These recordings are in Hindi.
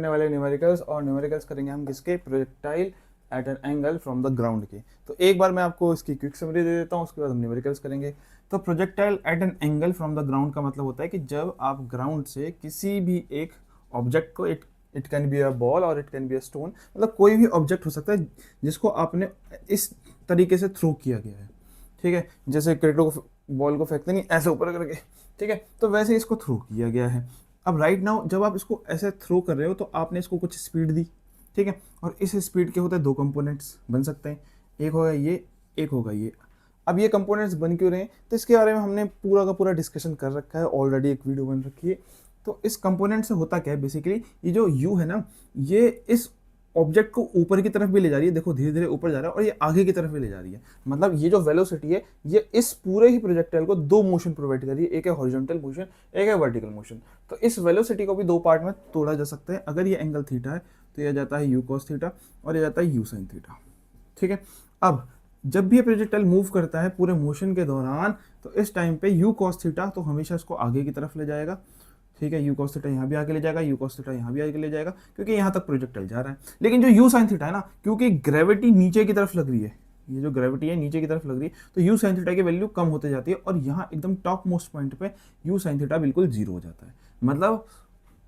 करने वाले न्यूमेरिकल्स, और न्यूमेरिकल्स करेंगे हम किसके, projectile eight an angle from the ground के। तो एक बार मैं आपको इसकी क्विक समरी दे देता हूँ, उसके बाद हम न्यूमेरिकल्स करेंगे। तो projectile eight an angle from the ground का मतलब होता है कि जब आप ग्राउंड से किसी भी एक ऑब्जेक्ट को, it can be a ball और it can be a stone, मतलब कोई भी ऑब्जेक्ट हो सकता है जिसको आपने इस तरीके से थ्रो किया गया है, ठीक है, जैसे क्रिकेट को बॉल को फेंकते नहीं ऐसे ऊपर करके, ठीक है, तो वैसे इसको थ्रो किया गया है। अब राइट नाउ जब आप इसको ऐसे थ्रो कर रहे हो तो आपने इसको कुछ स्पीड दी, ठीक है, और इस स्पीड के होते हैं दो कंपोनेंट्स बन सकते हैं, एक होगा ये, एक होगा ये। अब ये कंपोनेंट्स बन क्यों रहे हैं, तो इसके बारे में हमने पूरा का पूरा डिस्कशन कर रखा है ऑलरेडी, एक वीडियो बन रखी है। तो इस कंपोनेंट से होता क्या है बेसिकली, ये जो यू है ना, ये इस ऑब्जेक्ट को ऊपर की तरफ भी ले जा रही है, देखो धीरे धीरे ऊपर जा रहा है, और ये आगे की तरफ भी ले जा रही है। मतलब ये जो वेलोसिटी है ये इस पूरे ही प्रोजेक्टाइल को दो मोशन प्रोवाइड कर रही है, एक है हॉरिजॉन्टल मोशन, एक है वर्टिकल मोशन। तो इस वेलोसिटी को भी दो पार्ट में तोड़ा जा सकता है। अगर ये एंगल थीटा है तो यह जाता है यू कॉस थीटा और यह जाता है यू साइन थीटा, ठीक है। अब जब भी ये प्रोजेक्टाइल मूव करता है पूरे मोशन के दौरान, तो इस टाइम पे यू कॉस थीटा तो हमेशा इसको आगे की तरफ ले जाएगा, ठीक है, यू कॉस थीटा यहाँ भी आगे ले जाएगा, यू कॉस थीटा यहाँ भी आगे ले जाएगा, क्योंकि यहाँ तक प्रोजेक्टाइल जा रहा है। लेकिन जो यू साइन थीटा है ना, क्योंकि ग्रेविटी नीचे की तरफ लग रही है, ये जो ग्रेविटी है नीचे की तरफ लग रही है, तो यू साइन थीटा की वैल्यू कम होते जाती है, और यहाँ एकदम टॉप मोस्ट पॉइंट पे यू साइन थीटा बिल्कुल जीरो हो जाता है। मतलब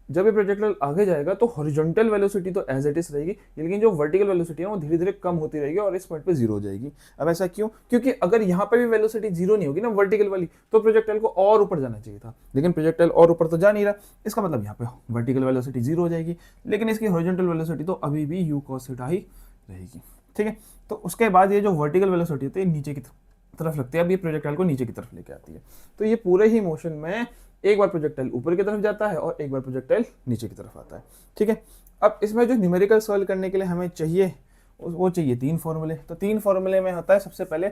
जब ये प्रोजेक्टाइल आगे जाएगा तो हॉरिजॉन्टल वेलोसिटी तो एज इट इज रहेगी, लेकिन जो वर्टिकल वेलोसिटी है वो धीरे धीरे कम होती रहेगी और इस पॉइंट पे जीरो हो जाएगी। अब ऐसा क्यों, क्योंकि अगर यहाँ पे भी वेलोसिटी जीरो नहीं होगी ना वर्टिकल वाली, तो प्रोजेक्टाइल को और ऊपर जाना चाहिए था, लेकिन प्रोजेक्टाइल और ऊपर तो जा नहीं रहा, इसका मतलब यहाँ पे वर्टिकल वेलोसिटी जीरो हो जाएगी, लेकिन इसकी हॉरिजॉन्टल वेलोसिटी तो अभी भी यू कॉस थीटा ही रहेगी, ठीक है। तो उसके बाद ये जो वर्टिकल वेलोसिटी होती है नीचे की तरफ लगती है, अब ये प्रोजेक्टाइल को नीचे की तरफ लेके आती है। तो ये पूरे ही मोशन में एक बार प्रोजेक्टाइल ऊपर की तरफ जाता है और एक बार प्रोजेक्टाइल नीचे की तरफ आता है, ठीक है। अब इसमें जो न्यूमेरिकल सॉल्व करने के लिए हमें चाहिए वो चाहिए तीन फॉर्मूले। तो तीन फॉर्मूले में होता है सबसे पहले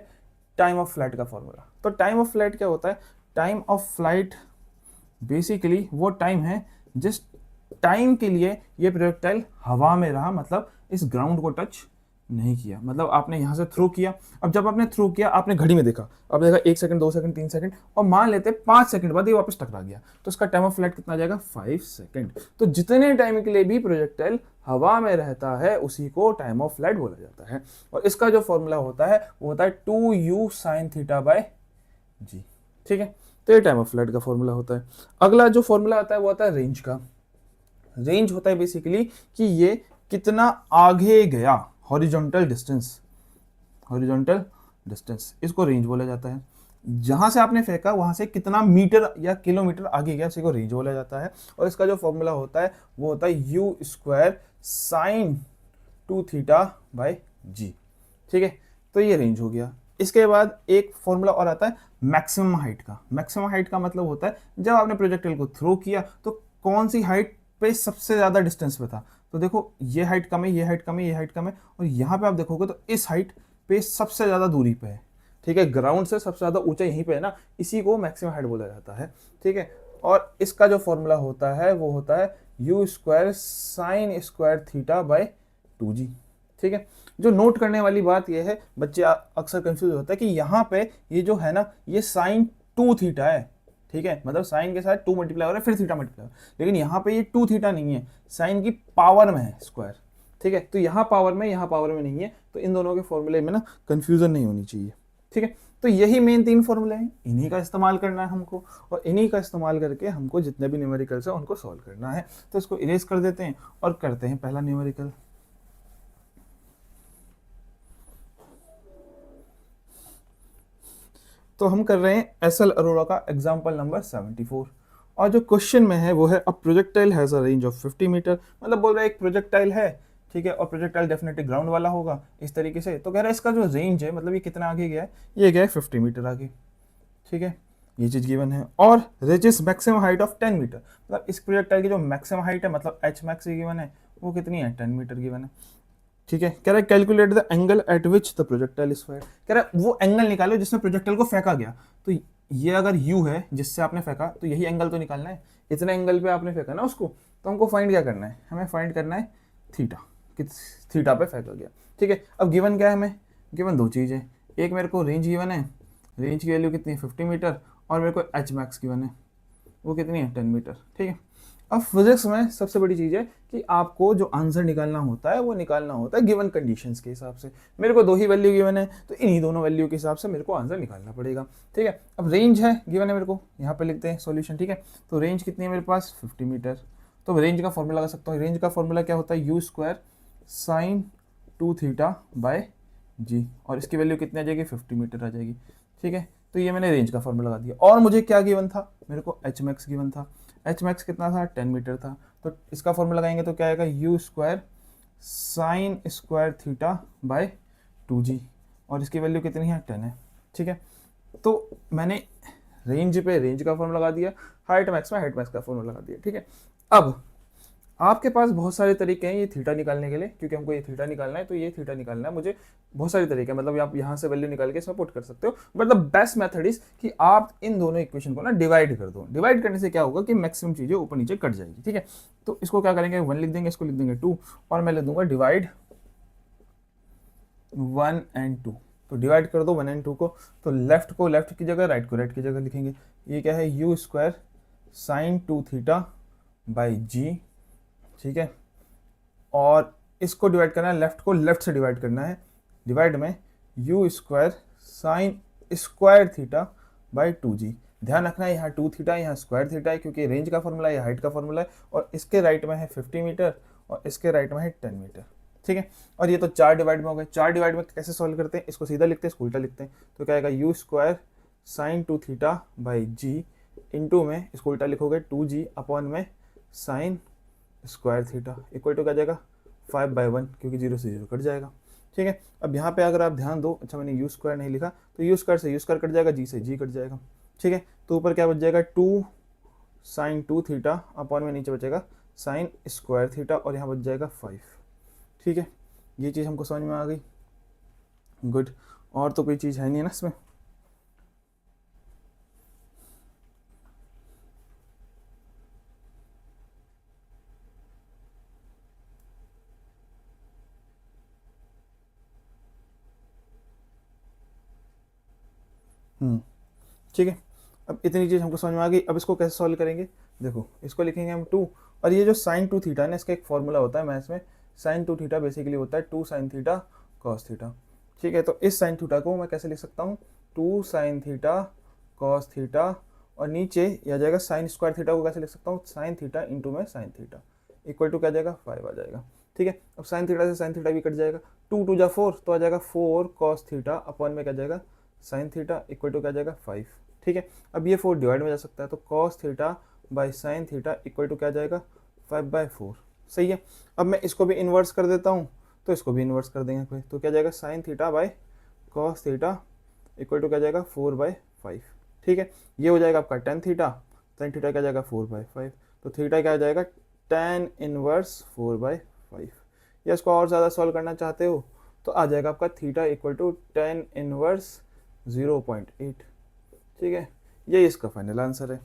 टाइम ऑफ फ्लाइट का फॉर्मूला। तो टाइम ऑफ फ्लाइट क्या होता है, टाइम ऑफ फ्लाइट बेसिकली वो टाइम है जिस टाइम के लिए ये प्रोजेक्टाइल हवा में रहा, मतलब इस ग्राउंड को टच नहीं किया, मतलब आपने यहाँ से थ्रो किया। अब जब आपने थ्रो किया आपने घड़ी में देखा, अब देखा 1 सेकंड 2 सेकंड 3 सेकंड, और मान लेते 5 सेकंड बाद ये वापस टकरा गया, तो इसका टाइम ऑफ फ्लाइट कितना आ जाएगा, 5 सेकंड। तो जितने टाइम के लिए भी प्रोजेक्टाइल हवा में रहता है उसी को टाइम ऑफ फ्लाइट बोला जाता है। और इसका जो फॉर्मूला होता है वो होता है 2u sine theta by g, ठीक है। तो ये टाइम ऑफ फ्लाइट का फॉर्मूला होता है। अगला जो फॉर्मूला आता है वो आता है रेंज का। रेंज होता है बेसिकली कि ये कितना आगे गया, हॉरिजॉन्टल डिस्टेंस, हॉरिजॉन्टल डिस्टेंस, इसको रेंज बोला जाता है। जहां से आपने फेंका वहां से कितना मीटर या किलोमीटर आगे गया, इसी को रेंज बोला जाता है। और इसका जो फॉर्मूला होता है वो होता है u square sine 2 theta by g, ठीक है। तो ये रेंज हो गया। इसके बाद एक फॉर्मूला और आता है मैक्सिमम हाइट का। मैक्सिमम हाइट का मतलब होता है जब आपने प्रोजेक्टाइल को थ्रो किया तो कौन सी हाइट पे सबसे ज्यादा डिस्टेंस पे था। तो देखो ये हाइट कम है, ये हाइट कम है, ये हाइट कम है, और यहाँ पे आप देखोगे तो इस हाइट पे सबसे ज्यादा दूरी पे है, ठीक है, ग्राउंड से सबसे ज्यादा ऊंचा यहीं पे है ना, इसी को मैक्सिमम हाइट बोला जाता है, ठीक है। और इसका जो फॉर्मूला होता है वो होता है u square sign square theta by 2g, ठीक है। जो नोट करने वाली बात यह है, बच्चे अक्सर कंफ्यूज होता है कि यहाँ पे ये जो है ना ये साइन 2 थीटा है, ठीक है, मतलब साइन के साथ 2 मल्टीप्लाई हो रहा है फिर थीटा मल्टीप्लाई हो रहा है, लेकिन यहाँ पे ये 2 थीटा नहीं है, साइन की पावर में है स्क्वायर, ठीक है। तो यहाँ पावर में नहीं है, तो इन दोनों के फॉर्मूले में ना कंफ्यूजन नहीं होनी चाहिए, ठीक है। तो यही मेन तीन फॉर्मूले हैं, इन्हीं का इस्तेमाल करना है हमको, और इन्हीं का इस्तेमाल करके हमको जितने भी न्यूमेरिकल्स हैं उनको सॉल्व करना है। तो इसको इरेज कर देते हैं और करते हैं पहला न्यूमेरिकल। तो हम कर रहे हैं एसएल अरोड़ा का एग्जाम्पल नंबर 74, और जो क्वेश्चन में है वो है a projectile has a range of 50 metre. मतलब बोल रहा है एक प्रोजेक्टाइल है, ठीक है, और प्रोजेक्टाइल डेफिनेटली ग्राउंड वाला होगा इस तरीके से। तो कह रहा है इसका जो रेंज है, मतलब ये कितना आगे गया है, ये गया है 50 मीटर आगे, ठीक है, ये चीज गिवन है। और रेजिस मैक्सिमम हाइट ऑफ 10 मीटर, मतलब इस प्रोजेक्टाइल की जो मैक्सिमम हाइट है, मतलब एच मैक्स गिवन है, वो कितनी है, 10 मीटर गिवन है, ठीक है। कह रहा है calculate the angle eight which the projectile is fired. कह रहा है वो एंगल निकालो जिसमें प्रोजेक्टाइल को फेंका गया। तो ये अगर यू है जिससे आपने फेंका, तो यही एंगल तो निकालना है, इतने एंगल पे आपने फेंका ना उसको। तो हमको फाइंड क्या करना है, हमें फाइंड करना है थीटा, किस थीटा पे फेंका गया, ठीक है। अब गिवन क्या है हमें, गिवन दो चीज़ है, एक मेरे को रेंज गिवन है, रेंज की वैल्यू कितनी है 50 मीटर, और मेरे को एच मैक्स गिवन है, वो कितनी है 10 मीटर, ठीक है। अब फिजिक्स में सबसे बड़ी चीज़ है कि आपको जो आंसर निकालना होता है वो निकालना होता है गिवन कंडीशंस के हिसाब से। मेरे को 2 ही वैल्यू गिवन है, तो इन्हीं दोनों वैल्यू के हिसाब से मेरे को आंसर निकालना पड़ेगा। ठीक है, अब रेंज है गिवन है मेरे को, यहाँ पे लिखते हैं सॉल्यूशन। ठीक है, तो रेंज कितनी है मेरे पास 50 मीटर। तो रेंज का फॉर्मूला लगा सकता हूँ। रेंज का फॉर्मूला क्या होता है, u square sine 2 theta by g, और इसकी वैल्यू कितनी आ जाएगी 50 मीटर आ जाएगी। ठीक है, तो ये मैंने रेंज का फॉर्मूला लगा दिया। और मुझे क्या गिवन था, मेरे को एच मैक्स गिवन था। एच मैक्स कितना था 10 मीटर था। तो इसका फॉर्मूला लगाएंगे तो क्या आएगा, u square sign square theta by 2g, और इसकी वैल्यू कितनी है 10 है। ठीक है, तो मैंने रेंज पे रेंज का फॉर्मूला लगा दिया, हाइट मैक्स में हाइट मैक्स का फॉर्मूला लगा दिया। ठीक है, अब आपके पास बहुत सारे तरीके हैं ये थीटा निकालने के लिए, क्योंकि हमको ये थीटा निकालना है, तो ये थीटा निकालना है मुझे, बहुत सारे तरीके हैं। मतलब आप यहाँ से वैल्यू निकाल के इसमें पुट कर सकते हो, but the best method is कि आप इन दोनों इक्वेशन को ना डिवाइड कर दो। डिवाइड करने से क्या होगा कि मैक्सिमम चीजें ऊपर नीचे कट जाएगी। ठीक है, तो इसको क्या करेंगे, 1 लिख देंगे, इसको लिख देंगे 2, और मैं लिख दूंगा डिवाइड 1 and 2। तो डिवाइड कर दो 1 and 2 को लेफ्ट को लेफ्ट की जगह, राइट को राइट की जगह लिखेंगे। ये क्या है, u square sine 2 theta by g. ठीक है, और इसको डिवाइड करना है, लेफ्ट को लेफ्ट से डिवाइड करना है। डिवाइड में u square sign square theta by 2g। ध्यान रखना है यहाँ 2 थीटा यहाँ स्क्वायर थीटा है, क्योंकि रेंज का फॉर्मूला है, हाइट का फॉर्मूला है, और इसके राइट में है 50 मीटर और इसके राइट में है 10 मीटर। ठीक है, और ये तो 4 डिवाइड में हो गए। 4 डिवाइड में कैसे सॉल्व करते हैं, इसको सीधा लिखते हैं, इसको उल्टा लिखते हैं। तो क्या आएगा, u square sine 2 theta by g, into में इसको उल्टा लिखोगे 2g अपॉन में sine square theta equal to क्या जाएगा 5/1, क्योंकि 0 से 0 कट जाएगा। ठीक है, अब यहाँ पे अगर आप ध्यान दो, अच्छा मैंने यू स्क्वायर नहीं लिखा, तो यू स्क्वायर से यू स्क्वायर कट जाएगा, जी से जी कट जाएगा। ठीक है, तो ऊपर क्या बच जाएगा 2 साइन 2 थीटा अपॉन में नीचे बचेगा साइन स्क्वायर थीटा, और यहाँ बच जाएगा 5। ठीक है, ये चीज़ हमको समझ में आ गई, गुड। और तो कोई चीज़ है नहीं है ना इसमें। ठीक है, अब इतनी चीज़ हमको समझ में आ गई। अब इसको कैसे सॉल्व करेंगे, देखो इसको लिखेंगे हम 2, और ये जो साइन 2 थीटा है ना, इसका एक फॉर्मूला होता है मैथ्स में। साइन 2 थीटा बेसिकली होता है 2 साइन थीटा कॉस थीटा। ठीक है, तो इस साइन थीटा को मैं कैसे लिख सकता हूँ, 2 साइन थीटा कॉस थीटा, और नीचे ये आ जाएगा साइन स्क्वायर थीटा को कैसे लिख सकता हूँ, साइन थीटा इंटू में साइन थीटा इक्वल टू क्या जाएगा 5 आ जाएगा। ठीक है, अब साइन थीटा से साइन थीटा भी कट जाएगा, 2 2 जा 4, तो आ जाएगा 4 कॉस थीटा अपॉन में क्या जाएगा साइन थीटा इक्वल टू क्या जाएगा 5। ठीक है, अब ये 4 डिवाइड में जा सकता है, तो cos theta by sine theta equal to क्या जाएगा 5/4। सही है, अब मैं इसको भी इन्वर्स कर देता हूँ, तो इसको भी इन्वर्स कर देंगे कोई, तो क्या जाएगा sine theta by cos theta equal to क्या जाएगा 4/5। ठीक है, ये हो जाएगा आपका टेन थीटा, टेन थीटा क्या जाएगा 4/5, तो थीटा क्या जाएगा tan इनवर्स 4/5। या इसको और ज़्यादा सॉल्व करना चाहते हो तो आ जाएगा आपका theta equal to tan inverse 0.8। ठीक है, ये इसका फाइनल आंसर है।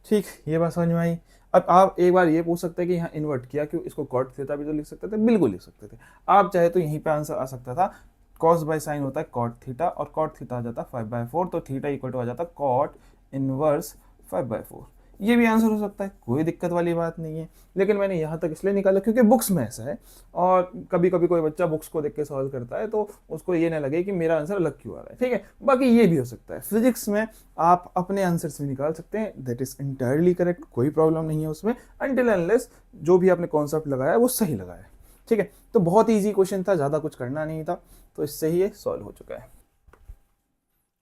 ठीक, ये बात समझ में आई। अब आप एक बार ये पूछ सकते हैं कि यहाँ इन्वर्ट किया क्यों, इसको कॉट थीटा भी तो लिख सकते थे, बिल्कुल लिख सकते थे। आप चाहे तो यहीं पे आंसर आ सकता था, कॉस बाय साइन होता है कॉट थीटा, और कॉट थीटा आ जाता 5/4, तो थीटा इक्वल टू आ जाता कॉट इनवर्स 5/4। ये भी आंसर हो सकता है, कोई दिक्कत वाली बात नहीं है। लेकिन मैंने यहाँ तक इसलिए निकाला क्योंकि बुक्स में ऐसा है, और कभी कभी कोई बच्चा बुक्स को देख के सॉल्व करता है तो उसको ये ना लगे कि मेरा आंसर अलग क्यों आ रहा है। ठीक है, बाकी ये भी हो सकता है, फिजिक्स में आप अपने आंसर से निकाल सकते हैं, दैट इज इंटायरली करेक्ट, कोई प्रॉब्लम नहीं है उसमें, अनटिल अनलेस जो भी आपने कॉन्सेप्ट लगाया है वो सही लगाया है। ठीक है, तो बहुत ईजी क्वेश्चन था, ज़्यादा कुछ करना नहीं था, तो इससे ही ये सॉल्व हो चुका है।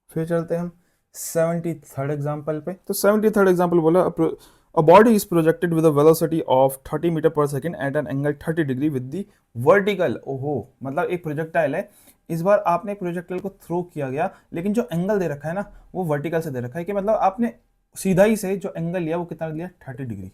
फिर चलते हैं हम 73rd एग्जाम्पल पे। तो 73rd एग्जाम्पल बोला, a body is projected with a velocity of 30 metre पर second at an angle 30 degree with the vertical. ओहो, मतलब एक प्रोजेक्टाइल है, इस बार आपने प्रोजेक्टाइल को थ्रो किया गया, लेकिन जो एंगल दे रखा है ना वो वर्टिकल से दे रखा है, कि मतलब आपने सीधा ही से जो एंगल लिया वो कितना लिया 30 डिग्री।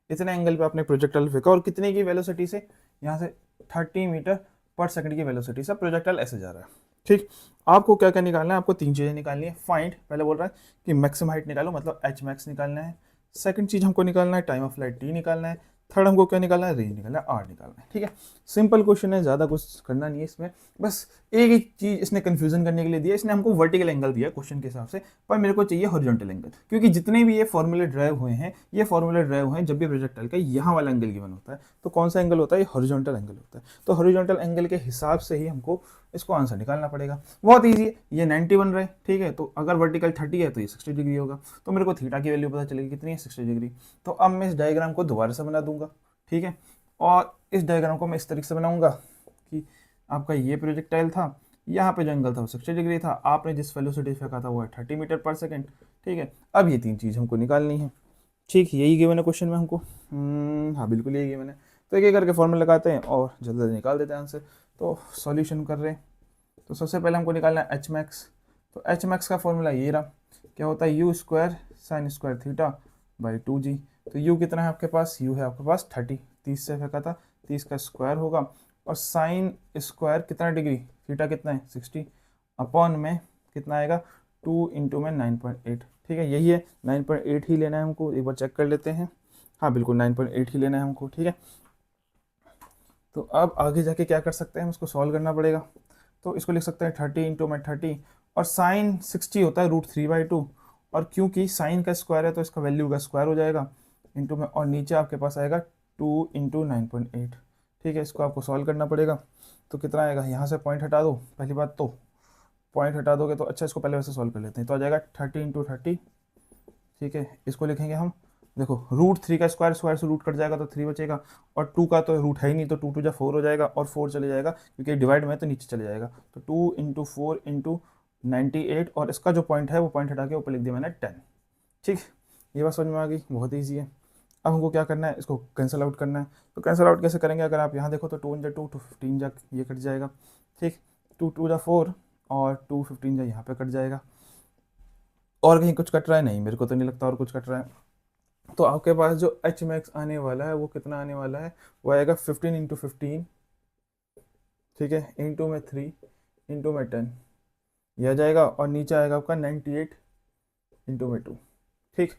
इतने एंगल पे आपने प्रोजेक्टाइल फेंका, और कितने की वेलोसिटी से, यहाँ से 30 मीटर पर सेकंड की वेलोसिटी से प्रोजेक्टाइल ऐसे जा रहा है। ठीक, आपको क्या क्या निकालना है, आपको 3 चीज़ें निकालनी है। फाइंड, पहले बोल रहा है कि मैक्सिमम हाइट निकालो, मतलब एच मैक्स निकालना है। सेकंड चीज़ हमको निकालना है टाइम ऑफ फ्लाइट टी निकालना है। थर्ड हमको क्या निकालना है, रेंज निकालना है, आर निकालना है। ठीक है, सिंपल क्वेश्चन है, ज़्यादा कुछ करना नहीं है इसमें। बस एक ही चीज़ इसने कंफ्यूजन करने के लिए दिया, इसने हमको वर्टिकल एंगल दिया क्वेश्चन के हिसाब से, पर मेरे को चाहिए हॉरिजॉन्टल एंगल, क्योंकि जितने भी ये फॉर्मूले ड्राइव हुए हैं, ये फॉर्मूले ड्राइव हुए हैं जब भी प्रोजेक्टाइल का यहाँ वाला एंगल गिवन होता है, तो कौन सा एंगल होता है, ये हॉरिजॉन्टल एंगल होता है। तो हॉरिजॉन्टल एंगल के हिसाब से ही हमको इसको आंसर निकालना पड़ेगा। बहुत ईजी है, ये 90 बन रहा है। ठीक है, तो अगर वर्टिकल 30 है तो ये 60 डिग्री होगा, तो मेरे को थीटा की वैल्यू पता चलेगी कितनी है, 60 डिग्री। तो अब मैं इस डायग्राम को दोबारा से बना दूंगा। ठीक है, और इस डायग्राम को मैं इस तरीके से बनाऊंगा कि आपका ये प्रोजेक्टाइल था, यहाँ पे जो एंगल था वो 60 डिग्री था, आपने जिस वेलोसिटी फेंका था वो है 30 मीटर पर सेकेंड। ठीक है, अब ये तीन चीज़ हमको निकालनी है। ठीक, यही गिवन है क्वेश्चन में हमको। हाँ बिल्कुल यही गिवन है। तो एक एक करके फॉर्मूला लगाते हैं और जल्दी जल्दी निकाल देते हैं आंसर। तो सॉल्यूशन कर रहे हैं, तो सबसे पहले हमको निकालना है एच मैक्स। तो एच मैक्स का फॉर्मूला ये रहा, क्या होता है, u square sign square theta by 2g। तो यू कितना है आपके पास, यू है आपके पास 30, 30 से फेंका था, 30 का स्क्वायर होगा, और साइन स्क्वायर कितना डिग्री, थीटा कितना है 60, अपॉन में कितना आएगा 2 इंटू में 9.8। ठीक है, यही है 9.8 ही लेना है हमको, एक बार चेक कर लेते हैं। हाँ बिल्कुल 9.8 ही लेना है हमको। ठीक है, तो अब आगे जाके क्या कर सकते हैं, हम इसको सॉल्व करना पड़ेगा। तो इसको लिख सकते हैं 30 इंटू में 30, और साइन 60 होता है √3/2, और क्योंकि साइन का स्क्वायर है तो इसका वैल्यू का स्क्वायर हो जाएगा इंटू में, और नीचे आपके पास आएगा 2 इंटू 9.8। ठीक है, इसको आपको सॉल्व करना पड़ेगा। तो कितना आएगा, यहाँ से पॉइंट हटा दो, पहली बात तो पॉइंट हटा दोगे तो अच्छा, इसको पहले वैसे सॉल्व कर लेते हैं। तो आ जाएगा 30 इंटू 30। ठीक है, इसको लिखेंगे हम, देखो √3 का स्क्वायर, स्क्वायर से रूट कट जाएगा तो 3 बचेगा, और 2 का तो रूट है ही नहीं, तो 2 2 जा 4 हो जाएगा, और 4 चले जाएगा क्योंकि डिवाइड में है तो नीचे चले जाएगा। तो 2 इंटू 4 इंटू 98, और इसका जो पॉइंट है वो पॉइंट हटा के ऊपर लिख दिया मैंने 10। ठीक, ये बात समझ में आ गई, बहुत ईजी है। अब हमको क्या करना है, इसको कैंसिल आउट करना है। तो कैंसिल आउट कैसे करेंगे, अगर आप यहाँ देखो तो 2 × 2 तो 15 जा ये कट जाएगा। ठीक, 2 2 जा 4, और 2 15 जा यहाँ पे कट जाएगा। और कहीं कुछ कट रहा है, नहीं मेरे को तो नहीं लगता और कुछ कट रहा है। तो आपके पास जो एच मैक्स आने वाला है वो कितना आने वाला है, वो आएगा 15 इंटू 15। ठीक है, इंटू में 3 इंटू में 10, यह आ जाएगा, और नीचे आएगा आपका 98 इंटू में 2। ठीक,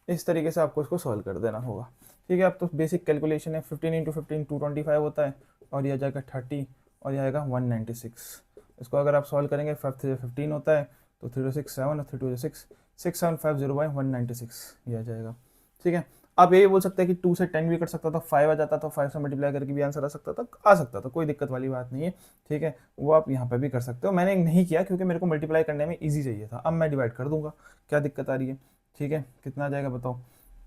इस तरीके से आपको इसको सॉल्व कर देना होगा। ठीक है, अब तो बेसिक कैलकुलेशन है, 15 इंटू 15 225 होता है, और यह जाएगा 30, और यह आएगा 196। इसको अगर आप सॉल्व करेंगे, 5 3 15 होता है, तो 3 6 7 और 3 2 6, 6750/196 ये आ जाएगा। ठीक है, आप ये बोल सकते हैं कि 2 से 10 भी कर सकता था, 5 आ जाता, तो 5 से मल्टीप्लाई करके भी आंसर आ सकता था, कोई दिक्कत वाली बात नहीं है। ठीक है, वो आप यहाँ पे भी कर सकते हो, मैंने नहीं किया क्योंकि मेरे को मल्टीप्लाई करने में ईजी चाहिए था। अब मैं डिवाइड कर दूंगा, क्या दिक्कत आ रही है। ठीक है, कितना आ जाएगा बताओ,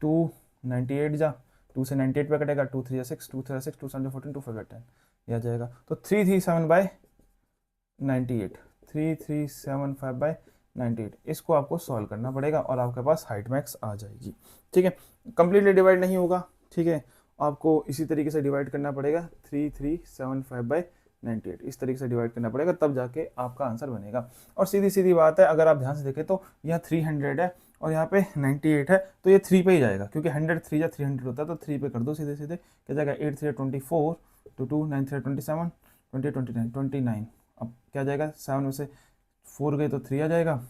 298 जा, 2 से 98 पे कटेगा, 2 3 6, 2 3 6, 2 7 14, 2 5 10, यह आ जाएगा। तो 337/98, 3375/98, इसको आपको सॉल्व करना पड़ेगा, और आपके पास हाइट मैक्स आ जाएगी। ठीक है, कंप्लीटली डिवाइड नहीं होगा। ठीक है, आपको इसी तरीके से डिवाइड करना पड़ेगा, 3375/98 इस तरीके से डिवाइड करना पड़ेगा, तब जाके आपका आंसर बनेगा। और सीधी सीधी बात है, अगर आप ध्यान से देखें तो यहाँ 300 है और यहाँ पे 98 है, तो ये 3 पे ही जाएगा, क्योंकि 100 3 या 300 होता है, तो 3 पे कर दो सीधे सीधे, क्या जाएगा 8 3 24, 2 9 3 27, 20 29 29। अब क्या जाएगा, 7 में से 4 गए तो 3 आ जाएगा,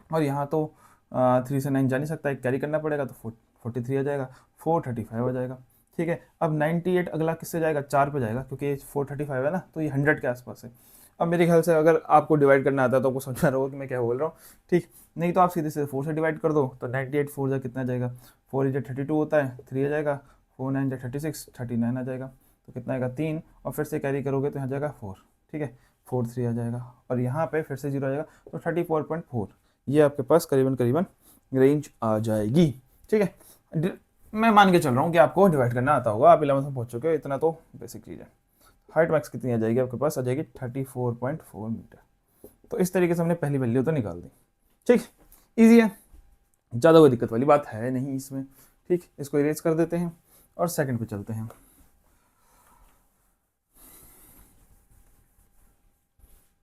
और यहाँ तो 3 से 9 जा नहीं सकता, एक कैरी करना पड़ेगा, तो 43 आ जाएगा, 435 आ जाएगा। ठीक है, अब 98 अगला किससे जाएगा, 4 पे जाएगा, क्योंकि ये 435 है ना, तो ये 100 के आसपास है। अब मेरे ख्याल से अगर आपको डिवाइड करना आता है तो आपको समझ रहा होगा कि मैं क्या बोल रहा हूँ। ठीक, नहीं तो आप सीधे सीधे 4 से डिवाइड कर दो, तो 98 4 जा कितना जाएगा, 4 × 32 होता है, 3 आ जाएगा, 4 9 × 36, 39 आ जाएगा, तो कितना आएगा 3, और फिर से कैरी करोगे तो यहाँ जाएगा 4। ठीक है, 4 3 आ जाएगा, और यहाँ पे फिर से 0 आ जाएगा, तो 34.4 ये आपके पास करीबन करीबन रेंज आ जाएगी। ठीक है, मैं मान के चल रहा हूँ कि आपको डिवाइड करना आता होगा, आप 11th में पहुँच चुके हो, इतना तो बेसिक चीज़ है। हाइट मैक्स कितनी आ जाएगी आपके पास, आ जाएगी 34.4 मीटर। तो इस तरीके से हमने पहली वैल्यू तो निकाल दी। ठीक, ईजी है, ज़्यादा कोई दिक्कत वाली बात है नहीं इसमें। ठीक, इसको इरेज कर देते हैं और सेकंड पे चलते हैं।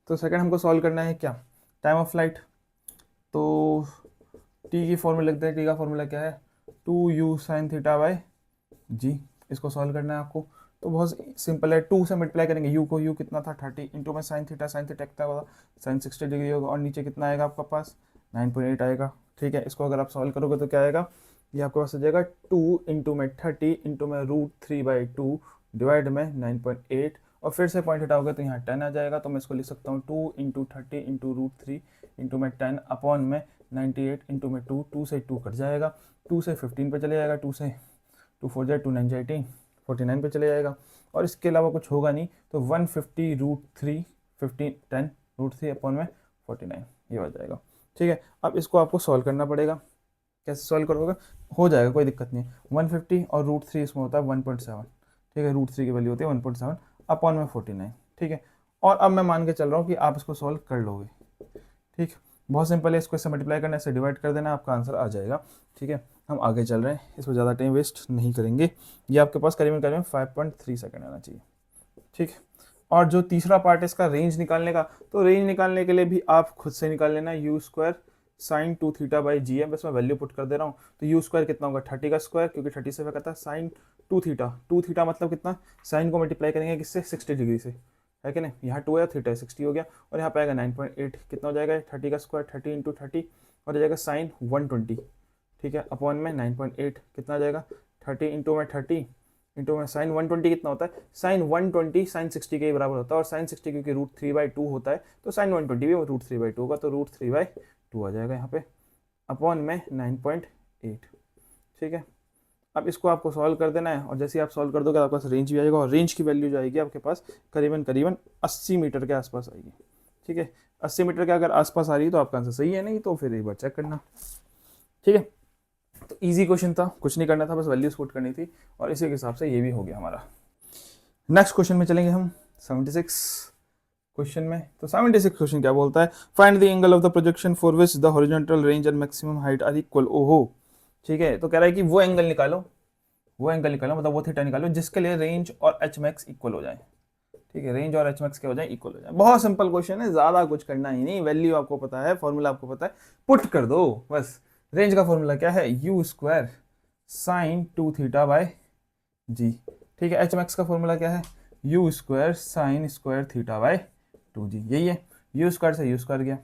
तो सेकंड हमको सॉल्व करना है क्या, टाइम ऑफ फ्लाइट। तो टी की फॉर्मूला लिखते हैं, टी का फॉर्मूला क्या है, 2u sin θ/g। इसको सॉल्व करना है आपको, तो बहुत सिंपल है, 2 से मल्टीप्लाई करेंगे, u को, u कितना था 30, इंटू में sin θ कितना होगा, sin 60 डिग्री होगा, और नीचे कितना आएगा आपका पास 9.8 आएगा। ठीक है, इसको अगर आप सॉल्व करोगे तो क्या आएगा, ये आपके पास हो जाएगा 2 इंटू में 30 इंटू में √3/2 डिवाइड में 9.8, और फिर से पॉइंट हटाओगे तो यहाँ 10 आ जाएगा। तो मैं इसको लिख सकता हूँ 2 इंटू 30 इंटू √3 इंटू में 10 अपॉन में 98 इंटू में 2, 2 से 2 कट जाएगा, 2 से 15 पे चले जाएगा, 2 से 2 4 जाए 2 9 जाए 18, 49 पे चले जाएगा। और इसके अलावा कुछ होगा नहीं, तो 150 √3 15 10 √3 अपॉन में 49 ये हो जाएगा। ठीक है, अब इसको आपको सॉल्व करना पड़ेगा। कैसे सॉल्व करोगे? हो जाएगा, कोई दिक्कत नहीं है। 150 और √3 इसमें होता है 1.7, ठीक है, √3 की वैल्यू होती है 1.7 अपॉन में 49, ठीक है। और अब मैं मान के चल रहा हूँ कि आप इसको सॉल्व कर लोगे, ठीक। बहुत सिंपल है, इसको इससे मल्टीप्लाई करना है, इससे डिवाइड कर देना, आपका आंसर आ जाएगा, ठीक है। हम आगे चल रहे हैं, इसमें ज़्यादा टाइम वेस्ट नहीं करेंगे। ये आपके पास करीबन 5.3 सेकंड आना चाहिए, ठीक है। और जो तीसरा पार्ट है इसका रेंज निकालने का, तो रेंज निकालने के लिए भी आप खुद से निकाल लेना, u² sin 2 θ/g। बस मैं वैल्यू पुट कर दे रहा हूँ। तो u² कितना होगा 30 का स्क्वायर, क्योंकि 30 से कहता है sin 2 θ मतलब कितना, साइन को मल्टीप्लाई करेंगे किससे 60 डिग्री से, है कि नहीं। यहाँ 2 है, थीटा 60 हो गया, और यहाँ पे आएगा 9.8, कितना हो जाएगा 30 का स्क्वायर 30 इंटू 30 और हो जाएगा sin 120, ठीक है, अपॉन में 9.8 कितना आ जाएगा 30 इंटू में 30 इंटू में साइन 120 कितना होता है, साइन 120 साइन 60 के बराबर होता है, और साइन 60 क्योंकि √3/2 होता है, तो साइन 120 भी √3/2 होगा, तो √3/2 आ जाएगा यहाँ पे, अपॉन में 9.8, ठीक है। अब इसको आपको सॉल्व कर देना है, और जैसे ही आप सॉल्व कर दोगे आपके पास रेंज भी आएगा, और रेंज की वैल्यू जाएगी आपके पास करीबन 80 मीटर के आसपास आएगी, ठीक है। 80 मीटर के अगर आसपास आ रही है तो आपका आंसर सही है, नहीं तो फिर एक बार चेक करना, ठीक है। तो इजी क्वेश्चन था, कुछ नहीं करना था, बस वैल्यूज पुट करनी थी, और इसी के हिसाब से ये भी हो गया हमारा। नेक्स्ट क्वेश्चन में चलेंगे हम 76 क्वेश्चन में। तो 76 क्वेश्चन क्या बोलता है, find the angle of the projection for which the horizontal range and maximum height are equal. ओहो, ठीक है। तो कह रहा है कि वो एंगल निकालो, मतलब वो थीटा निकालो जिसके लिए रेंज और एच मैक्स इक्वल हो जाए, ठीक है। रेंज और एच मैक्स क्या हो जाए, इक्वल हो जाए। बहुत सिंपल क्वेश्चन है, ज्यादा कुछ करना ही नहीं, वैल्यू आपको पता है, फॉर्मूला आपको पता है, पुट कर दो बस। रेंज का फॉर्मूला क्या है, u² sin 2 θ/g, ठीक है। एच मैक्स का फॉर्मूला क्या है, u² sin स्क्वायर θ/2g, यही है। u² से u² गया,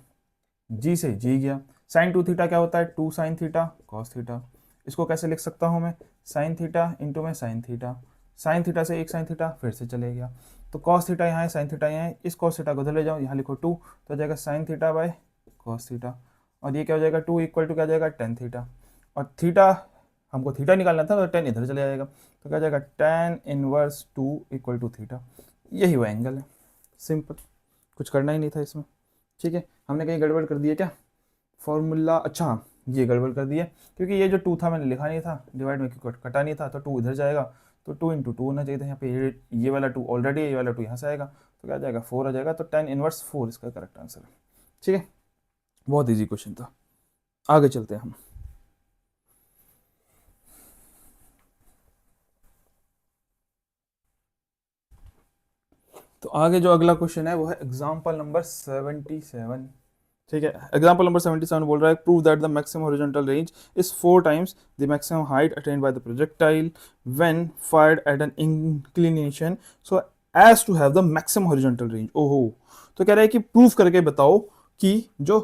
g से g गया, sin 2 θ क्या होता है 2 sin θ cos θ। इसको कैसे लिख सकता हूं मैं, sin θ इंटू में sin θ, sin θ से एक sin θ फिर से चले गया, तो cos θ यहाँ है sin θ यहाँ है, इस cos θ को उधर ले जाओ, यहाँ लिखो 2, तो हो जाएगा sin θ/cos θ, और ये क्या हो जाएगा 2 इक्वल टू क्या जाएगा tan θ, और थीटा हमको थीटा निकालना था, तो tan इधर चले जाएगा, तो क्या जाएगा tan inverse 2 equal to theta. यही वो एंगल है, सिंपल, कुछ करना ही नहीं था इसमें, ठीक है। हमने कहीं गड़बड़ कर दी है क्या फॉर्मूला, अच्छा ये गड़बड़ कर दिया, क्योंकि ये जो 2 था मैंने लिखा नहीं था, डिवाइड में कटा नहीं था, तो 2 इधर जाएगा, तो 2 इंटू 2 होना चाहिए था यहाँ पे, ये वाला 2 ऑलरेडी, ये वाला 2 यहाँ से आएगा, तो क्या आ जाएगा 4 आ जाएगा, तो tan इनवर्स 4 इसका करेक्ट आंसर है, ठीक है। बहुत ईजी क्वेश्चन था, आगे चलते हैं हम। तो आगे जो अगला क्वेश्चन है वो है एग्जाम्पल नंबर 77, ठीक है। एग्जाम्पल नंबर 77 बोल रहा है, prove that the maximum horizontal range is 4 times the maximum height attained by the projectile when fired at an inclination so as to have the maximum horizontal range. ओहो, तो कह रहा है कि प्रूव करके बताओ कि जो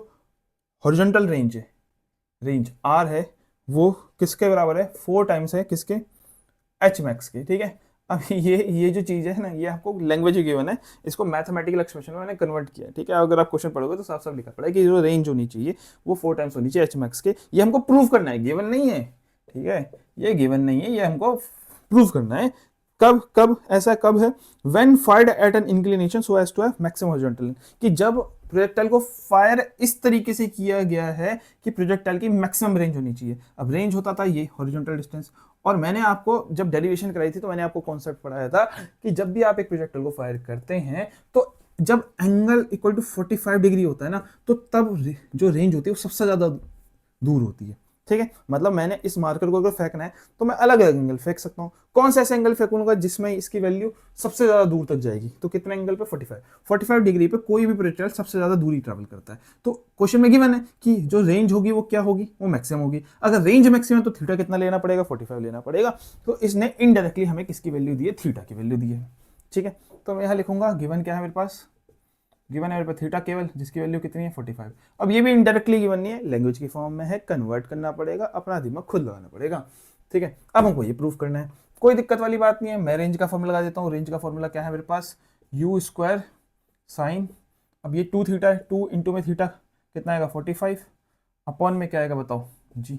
हॉरिजॉन्टल रेंज है, रेंज आर है, वो किसके बराबर है, 4 टाइम्स है किसके, एच मैक्स के, ठीक है। अब ये जो चीज़ है ना, ये आपको लैंग्वेज गिवन है, इसको मैथमेटिकल एक्सप्रेशन में मैंने कन्वर्ट किया है, ठीक है। अगर आप क्वेश्चन पढ़ोगे तो साफ साफ लिखा पड़ा है कि जो रेंज होनी चाहिए वो 4 टाइम्स होनी चाहिए एच मैक्स के, ये हमको प्रूव करना है, गिवन नहीं है, ठीक है। ये गिवन नहीं है, ये हमको प्रूव करना है। कब ऐसा कब है, when fired at an inclination so as to have maximum horizontal, कि जब प्रोजेक्टाइल को फायर इस तरीके से किया गया है कि प्रोजेक्टाइल की मैक्सिमम रेंज होनी चाहिए। अब रेंज होता था ये हॉरिजॉन्टल डिस्टेंस, और मैंने आपको जब डेरिवेशन कराई थी तो मैंने आपको कॉन्सेप्ट पढ़ाया था कि जब भी आप एक प्रोजेक्टाइल को फायर करते हैं तो जब एंगल इक्वल टू 45 डिग्री होता है ना, तो तब जो रेंज होती है वो सबसे ज्यादा दूर होती है, ठीक है। मतलब मैंने इस मार्कर को अगर फेंकना है तो मैं अलग अलग एंगल फेंक सकता हूँ, कौन सा ऐसा एंगल फेंकूंगा जिसमें इसकी वैल्यू सबसे ज्यादा दूर तक जाएगी, तो कितने एंगल पे 45 डिग्री पे कोई भी प्रोजेक्टाइल सबसे ज्यादा दूरी ट्रैवल करता है। तो क्वेश्चन में गिवन है कि जो रेंज होगी वो क्या होगी, वो मैक्सिमम होगी। अगर रेंज मैक्सिमम है तो थीटा कितना लेना पड़ेगा, 45 लेना पड़ेगा। तो इसने इनडायरेक्टली हमें किसकी वैल्यू दी है, थीटा की वैल्यू दी है, ठीक है। तो मैं यहाँ लिखूंगा गिवन क्या है मेरे पास, गिवन है मेरे पे थीटा केवल, जिसकी वैल्यू कितनी है 45। अब ये भी इनडायरेक्टली गिवन नहीं है, लैंग्वेज की फॉर्म में है, कन्वर्ट करना पड़ेगा, अपना दिमाग खुद लगाना पड़ेगा। ठीक है, अब हमको ये प्रूफ करना है, कोई दिक्कत वाली बात नहीं है। मैं रेंज का फॉर्मूला लगा देता हूँ। रेंज का फॉर्मूला क्या है मेरे पास, यू स्क्वायर साइन, अब ये 2 थीटा है, 2 इंटू में थीटा कितना आएगा 45 अपॉन में क्या आएगा बताओ जी,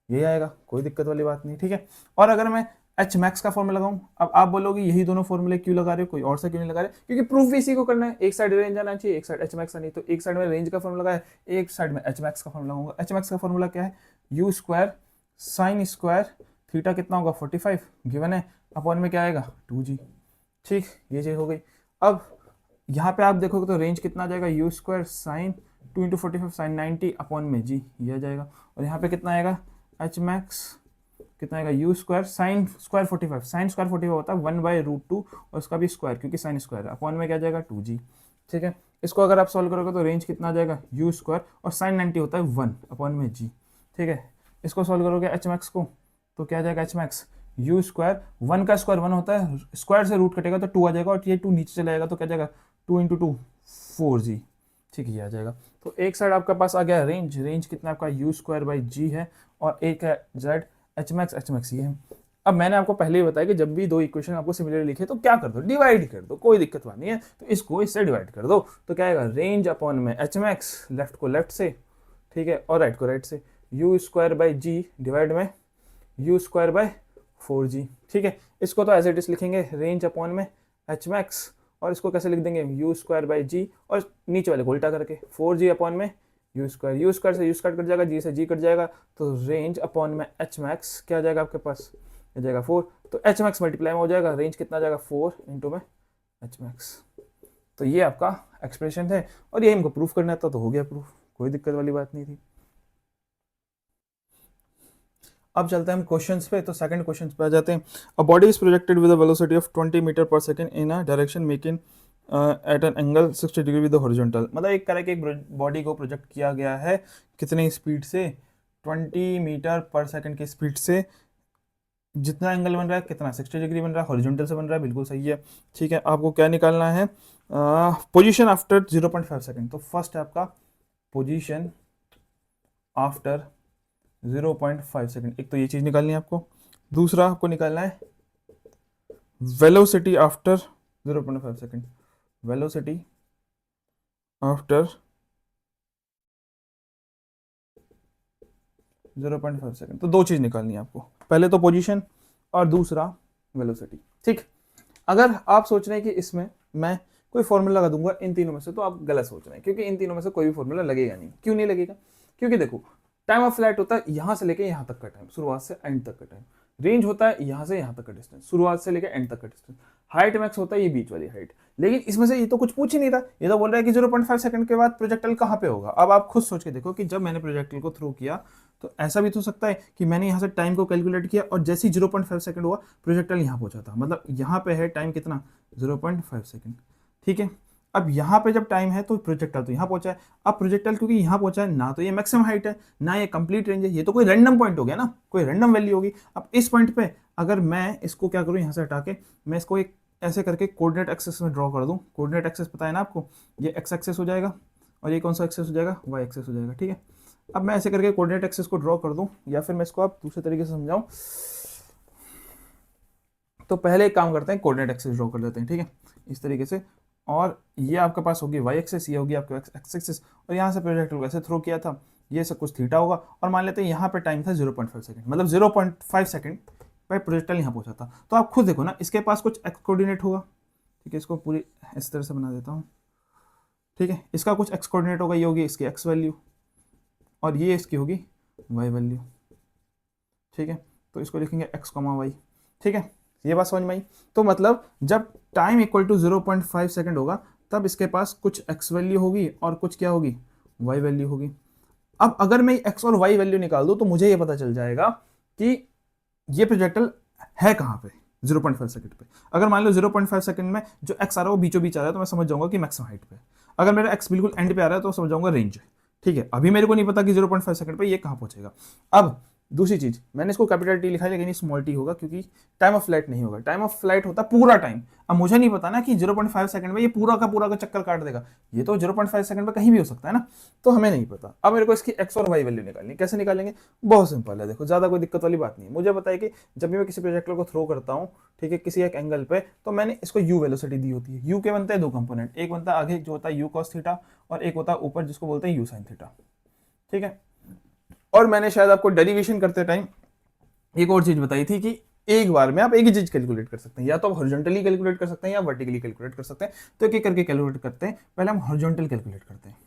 ये आएगा, कोई दिक्कत वाली बात नहीं। ठीक है, और अगर मैं एच मैक्स का फॉर्मूला लगाऊं, अब आप बोलोगे यही दोनों फॉर्मूले क्यों लगा रहे हो, कोई और से क्यों नहीं लगा रहे, क्योंकि प्रूफ भी इसी को करना है। एक साइड रेंज आना चाहिए, एक साइड एच मैक्स आनी, तो एक साइड में रेंज का फॉर्मूला लगाया, एक साइड में एच मैक्स का फॉर्मूला लगाऊंगा। एच मैक्स का फॉर्मूला क्या है, u square sign square theta कितना होगा 45 गिवन है, अपॉन में क्या आएगा 2g। ठीक, ये चीज हो गई। अब यहाँ पे आप देखोगे तो रेंज कितना आ जाएगा, u square sine 2 into 45 sine 90 upon में जी, ये आ जाएगा। और यहाँ पे कितना आएगा एच मैक्स कितना आएगा, u square sine square 45, sine square 45 होता है 1/√2 और उसका भी स्क्वायर क्योंकि साइन स्क्वायर है, अपॉन में क्या जाएगा 2g। ठीक है, इसको अगर आप सॉल्व करोगे तो रेंज कितना आ जाएगा यू स्क्वायर और साइन 90 होता है 1 अपॉन में जी। ठीक है, इसको सॉल्व करोगे एच मैक्स को तो क्या आ जाएगा एच मैक्स यू स्क्वायर 1 का स्क्वायर 1 होता है, स्क्वायर से रूट कटेगा तो 2 आ जाएगा और ये 2 नीचे चला जाएगा तो क्या जाएगा 2 इंटू 2 4g। ठीक है, ये आ जाएगा। तो एक साइड आपका पास आ गया रेंज, रेंज कितना आपका यू स्क्वायर बाई जी है और एक है जेड एच मैक्स ये है। अब मैंने आपको पहले ही बताया कि जब भी दो इक्वेशन आपको सिमिलर लिखे तो क्या कर दो, डिवाइड कर दो, कोई दिक्कत नहीं है। तो इसको इससे डिवाइड कर दो तो क्या आएगा रेंज अपॉन में एच मैक्स, लेफ्ट को लेफ्ट से, ठीक है, और राइट को राइट से, u square by g divide में यू स्क्वायर बाय 4g। ठीक है, इसको तो एज इट इज लिखेंगे रेंज अपॉन में एच मैक्स, और इसको कैसे लिख देंगे यू स्क्वायर बाई जी और नीचे वाले को उल्टा करके 4g अपॉन में यू स्क्वायर से यू स्क्वायर कट जाएगा, जी से जी कट जाएगा, तो रेंज अपॉन में एच मैक्स क्या आ जाएगा आपके पास, आ जाएगा 4, तो एच मैक्स मल्टीप्लाई में हो जाएगा, रेंज कितना आ जाएगा 4 इंटू में एच मैक्स। तो ये आपका एक्सप्रेशन है और ये हमको प्रूफ करना था तो हो गया प्रूफ, कोई दिक्कत वाली बात नहीं थी। अब चलते हैं हम क्वेश्चंस पे, तो सेकंड क्वेश्चन पे आ जाते हैं। A body is projected with a velocity of 20 metre पर second in a direction making at an angle 60 degree with the horizontal. मतलब एक तरह के एक बॉडी को प्रोजेक्ट किया गया है कितनी स्पीड से, 20 मीटर पर सेकंड की स्पीड से। जितना एंगल बन रहा है कितना 60 डिग्री बन रहा है, हॉरिजॉन्टल से बन रहा है, बिल्कुल सही है। ठीक है, आपको क्या निकालना है, पोजीशन आफ्टर 0.5 सेकंड। तो फर्स्ट है आपका पोजीशन आफ्टर 0.5 सेकंड, एक तो ये चीज निकालनी है आपको। दूसरा आपको निकालना है velocity after 0.5 second, velocity after 0.5 second. तो दो चीज निकालनी है आपको, पहले तो पोजीशन और दूसरा वेलोसिटी। ठीक, अगर आप सोच रहे हैं कि इसमें मैं कोई फॉर्मूला लगा दूंगा इन तीनों में से, तो आप गलत सोच रहे हैं, क्योंकि इन तीनों में से कोई भी फॉर्मूला लगेगा नहीं। क्यों नहीं लगेगा, क्योंकि देखो टाइम ऑफ फ्लाइट होता है यहाँ से लेके यहाँ तक का टाइम, शुरुआत से एंड तक का टाइम। रेंज होता है यहाँ से यहाँ तक का डिस्टेंस, शुरुआत से लेकर एंड तक का डिस्टेंस। हाइट मैक्स होता है ये बीच वाली हाइट। लेकिन इसमें से ये तो कुछ पूछ ही नहीं रहा, ये तो बोल रहा है कि 0.5 सेकंड के बाद प्रोजेक्टाइल कहाँ पे होगा। अब आप खुद सोच के देखो कि जब मैंने प्रोजेक्टाइल को थ्रो किया तो ऐसा भी तो सकता है कि मैंने यहाँ से टाइम को कैलकुलेट किया और जैसे ही 0.5 सेकंड हुआ प्रोजेक्टाइल यहाँ पहुंचा था, मतलब यहाँ पे है टाइम कितना 0.5 सेकंड। ठीक है, अब यहाँ पे जब टाइम है तो प्रोजेक्टाइल तो यहाँ पहुंचा है। अब प्रोजेक्टाइल क्योंकि यहाँ पहुंचा है, ना तो ये मैक्सिमम हाइट है ना ये कंप्लीट रेंज है, ये तो कोई रैंडम पॉइंट हो गया ना, कोई रैंडम वैल्यू होगी। अब इस पॉइंट पे अगर मैं इसको क्या करूँ, यहाँ से हटा के मैं इसको एक ऐसे करके कोऑर्डिनेट एक्सेस में ड्रॉ कर दूँ। कोऑर्डिनेट एक्सेस पता है ना आपको, ये एक्स एक्सेस हो जाएगा और ये कौन सा एक्सेस हो जाएगा, वाई एक्सेस हो जाएगा। ठीक है, अब मैं ऐसे करके कोऑर्डिनेट एक्सेस को ड्रॉ कर दूँ, या फिर मैं इसको आप दूसरे तरीके से समझाऊँ तो पहले एक काम करते हैं, कोऑर्डिनेट एक्सेस ड्रॉ कर लेते हैं। ठीक है, इस तरीके से, और ये आपके पास होगी वाई एक्सेस, ये होगी आपके एक्स एक्सेस, और यहाँ से प्रोजेक्टाइल को ऐसे थ्रो किया था, ये सब कुछ थीटा होगा। और मान लेते हैं यहाँ पे टाइम था 0.5 सेकंड, मतलब 0.5 सेकंड पे प्रोजेक्टाइल यहाँ पहुंचा था। तो आप खुद देखो ना, इसके पास कुछ एक्स कोऑर्डिनेट होगा। ठीक है, इसको पूरी इस तरह से बना देता हूँ। ठीक है, इसका कुछ एक्स कोऑर्डिनेट होगा, ये होगी इसकी एक्स वैल्यू और ये इसकी होगी वाई वैल्यू। ठीक है, तो इसको लिखेंगे एक्स कॉमा वाई। ठीक है, ये बात समझ में आई। तो मतलब जब टाइम इक्वल टू 0.5 सेकंड होगा तब इसके पास कुछ एक्स वैल्यू होगी और कुछ क्या होगी, वाई वैल्यू होगी। अब अगर मैं एक्स और वाई वैल्यू निकाल दूं तो मुझे ये पता चल जाएगा कि ये प्रोजेक्टाइल है कहाँ पे 0.5 सेकंड पे। अगर मान लो 0.5 सेकंड में जो एक्स आ रहा है वो बीचों बीच आ रहा है तो मैं समझ जाऊंगा कि मैक्सिमम हाइट पे। अगर मेरा एक्स बिल्कुल एंड पे आ रहा है तो समझ जाऊंगा रेंज है। ठीक है, अभी मेरे को नहीं पता कि 0.5 सेकंड पे ये कहाँ पहुंचेगा। अब दूसरी चीज, मैंने इसको कैपिटल टी लिखा है लेकिन स्मॉल टी होगा क्योंकि टाइम ऑफ फ्लाइट नहीं होगा। टाइम ऑफ फ्लाइट होता है पूरा टाइम। अब मुझे नहीं पता ना कि 0.5 सेकंड में ये पूरा का चक्कर काट देगा, ये तो 0.5 सेकंड में कहीं भी हो सकता है ना, तो हमें नहीं पता। अब मेरे को इसकी एक्स और वाई वैल्यू निकालनी है। कैसे निकालेंगे? बहुत सिंपल है, देखो ज्यादा कोई दिक्कत वाली बात नहीं है। मुझे पता है कि जब भी मैं किसी प्रोजेक्टर को थ्रो करता हूँ, ठीक है, किसी एक एंगल पे, तो मैंने इसको यू वेलोसिटी दी होती है। यू के बनते हैं दो कंपोनेंट, एक बनता है आगे जो होता है यू कॉस थीटा, और एक होता है ऊपर जिसको बोलते हैं यू साइन थीटा, ठीक है। और मैंने शायद आपको डेरिवेशन करते टाइम एक और चीज बताई थी कि एक बार में आप एक ही चीज कैलकुलेट कर सकते हैं, या तो आप हॉरिजॉन्टली कैलकुलेट कर सकते हैं या वर्टिकली कैलकुलेट कर सकते हैं। तो एक एक करके कैलकुलेट करते हैं। पहले हम हॉरिजॉन्टल कैलकुलेट करते हैं,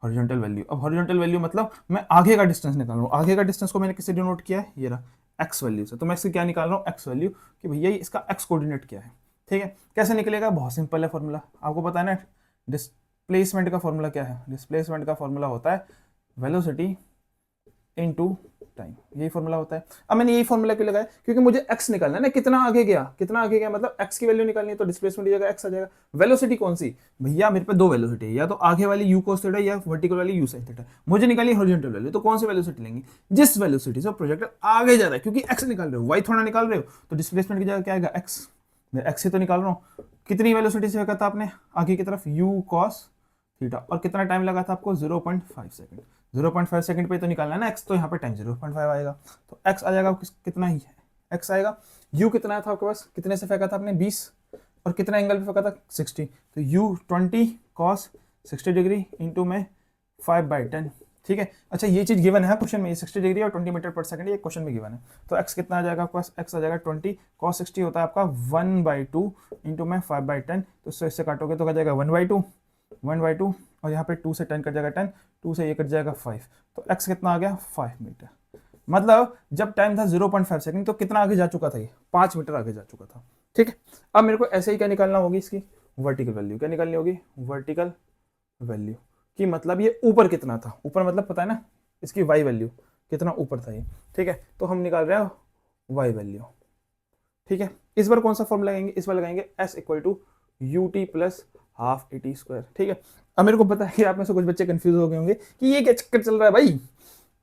हॉरिजॉन्टल वैल्यू। अब हॉरिजॉन्टल वैल्यू मतलब मैं आगे का डिस्टेंस निकाल रहा हूँ। आगे का डिस्टेंस को मैंने किससे डिनोट किया है? ये रहा एक्स वैल्यू से। तो मैं इससे क्या निकाल रहा हूँ? एक्स वैल्यू, कि भैया इसका एक्स कोऑर्डिनेट क्या है, ठीक है। कैसे निकलेगा? बहुत सिंपल है फॉर्मूला, आपको पता है ना। डिस्प्लेसमेंट का फॉर्मूला क्या है? डिस्प्लेसमेंट का फॉर्मूला होता है वेलोसिटी इनटू टाइम, यही फॉर्मूला होता है। अब मैंने यही फॉर्मूला क्यों लगाया? क्योंकि मुझे x निकालना है ना, कितना आगे गया, कितना आगे गया, मतलब x की वैल्यू निकालनी है, तो डिस्प्लेसमेंट की जगह x आ जाएगा। वेलोसिटी कौन सी? भैया मेरे पे दो वेलोसिटी है, या तो आगे वाली u cos थीटा या वर्टिकल वाली u sin थीटा। मुझे निकाली हॉरिजॉन्टल वैल्यू, तो कौन सी वेलोसिटी लेंगे? जिस वेलोसिटी से प्रोजेक्टर आगे जा रहा है, क्योंकि x निकाल रहे हो, y थोड़ा निकाल रहे हो, तो डिस्प्लेसमेंट की जगह क्या आएगा? x। मैं x से तो निकाल रहा हूँ, कितनी वेलोसिटी से कहा था आपने आगे की तरफ? u cos थीटा, और कितना टाइम लगा था आपको? 0.5 सेकंड। 0.5 सेकंड पे तो निकालना है ना x, तो यहाँ पे टाइम 0.5 आएगा, तो x आ जाएगा कितना ही है, x आएगा। u कितना था आपके पास? कितने से फेंका था आपने? 20, और कितना एंगल पे फेंका था? 60। तो u 20 cos 60 डिग्री इंटू में 5/10, ठीक है। अच्छा ये चीज गिवन है क्वेश्चन में, 60 डिग्री और 20 मीटर पर सेकंड, ये क्वेश्चन में गिवन है। तो x कितना आ जाएगा आपके पास? x आ जाएगा 20 cos 60 होता है आपका 1/2 इंटू में 5/10, तो इससे काटोगे तो आ जाएगा 1/2 और यहाँ पे 2 से 10 कट जाएगा 10, 2 से ये कट जाएगा 5, तो x कितना आ गया? 5 मीटर। मतलब जब टाइम था 0.5 सेकंड, तो कितना आगे जा चुका था? ये 5 मीटर आगे जा चुका था, ठीक है। अब मेरे को ऐसे ही क्या निकालना होगी? इसकी वर्टिकल वैल्यू। क्या निकालनी होगी? वर्टिकल वैल्यू की मतलब ये ऊपर कितना था, ऊपर मतलब पता है ना, इसकी वाई वैल्यू कितना ऊपर था ये, ठीक है। तो हम निकाल रहे हैं वाई वैल्यू, ठीक है। इस बार कौन सा फॉर्म लगाएंगे? इस बार लगाएंगे s equal to u t plus half a t square, ठीक है। अब मेरे को पता है कि आप में से कुछ बच्चे कंफ्यूज हो गए होंगे कि ये क्या चक्कर चल रहा है भाई।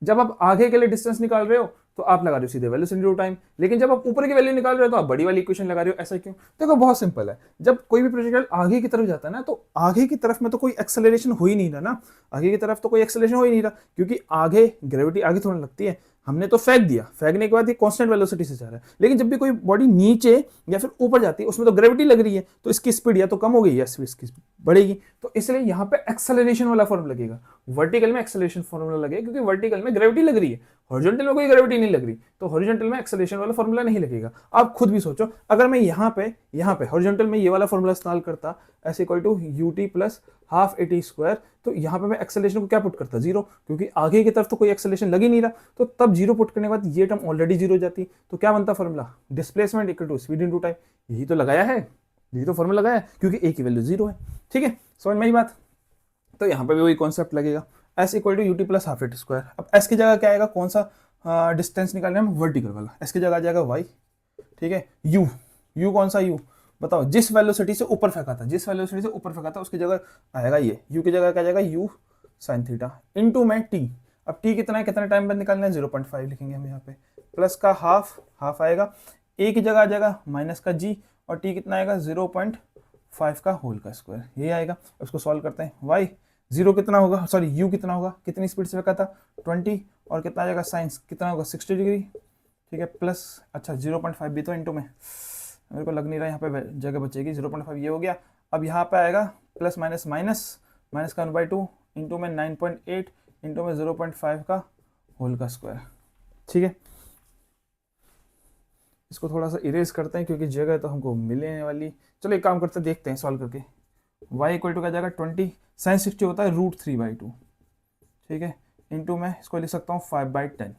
जब आप आगे के लिए डिस्टेंस निकाल रहे हो तो आप लगा रहे हो सीधे वेलोसिटी इनटू टाइम, लेकिन जब आप ऊपर की वैल्यू निकाल रहे हो तो आप बड़ी वाली इक्वेशन लगा रहे हो। ऐसा क्यों? देखो बहुत सिंपल है, जब कोई भी प्रोजेक्टाइल आगे की तरफ जाता है ना, तो आगे की तरफ में तो कोई एक्सेलरेशन हो ही नहीं रहा ना, आगे की तरफ तो कोई एक्सेलरेशन हो ही नहीं रहा, क्योंकि आगे ग्रेविटी आगे थोड़ा लगती है। हमने तो फेंक दिया, फेंकने के बाद ये कांस्टेंट वेलोसिटी से जा रहा है, लेकिन जब भी कोई बॉडी नीचे या फिर ऊपर जाती है उसमें तो ग्रेविटी लग रही है, तो इसकी स्पीड या तो कम हो गई या इसकी स्पीड बढ़ेगी। तो इसलिए यहाँ पे एक्सेलरेशन वाला फॉर्म लगेगा, वर्टिकल में एक्सेलरेशन फॉर्मूला लगेगा, क्योंकि वर्टिकल में ग्रेविटी लग रही है, हॉरिजॉन्टल में कोई ग्रेविटी नहीं लग रही, तो हॉरिजॉन्टल में एक्सेलरेशन वाला फॉर्मूला नहीं लगेगा। आप खुद भी सोचो, अगर मैं यहाँ पे हॉरिजॉन्टल में ये वाला फॉर्मूला इस्तेमाल करता, s equal to u t plus half a t square, तो यहाँ पे मैं एक्सेलरेशन को क्या पुट करता? 0, क्योंकि आगे की तरफ तो कोई एक्सेलरेशन लग ही नहीं रहा, तो तब 0 पुट करने के बाद ये टर्म ऑलरेडी 0 जाती, तो क्या बनता formula? Displacement equal to speed into time. यही तो लगाया है, यही तो फॉर्मूला लगाया है, क्योंकि ए की वैल्यू 0 है, ठीक है। समझ में आई बात? तो यहाँ पे भी वही कॉन्सेप्ट लगेगा, s equal to u t plus half a t square. अब एस की जगह क्या आएगा? कौन सा डिस्टेंस निकालना है? वर्टिकल वाला। एस की जगह आ जाएगा वाई, ठीक है। यू कौन सा यू? बताओ, जिस वेलोसिटी से ऊपर फेंका था, जिस वेलोसिटी से ऊपर फेंका था उसकी जगह आएगा ये, यू की जगह क्या जाएगा? यू साइन थीटा इंटू में टी। अब टी कितना है, कितना टाइम बाद निकालना है? 0.5 लिखेंगे हम यहाँ पे, प्लस का हाफ आएगा, ए की जगह आ जाएगा माइनस का जी, और टी कितना आएगा? 0.5 का होल का स्क्वायर, ये आएगा। उसको सॉल्व करते हैं। वाई 0 कितना होगा, सॉरी यू कितना होगा, कितनी स्पीड से फेंका था? 20, और कितना आ जाएगा? साइंस कितना होगा? 60 डिग्री, ठीक है, प्लस अच्छा 0.5 भी तो इंटू में, मेरे को लग नहीं रहा यहाँ पे जगह बचेगी, 0.5 ये हो गया। अब यहाँ पे आएगा प्लस माइनस माइनस का 1/2 इंटू में 9.8 इंटू में 0.5 का होल का स्क्वायर, ठीक है। इसको थोड़ा सा इरेज करते हैं क्योंकि जगह तो हमको मिलने वाली। चलो एक काम करते हैं, देखते हैं सॉल्व करके। y इक्वल टू क्या जाएगा? 20 साइन 60 होता है √3/2, ठीक है, इंटू में इसको लिख सकता हूँ 5/10,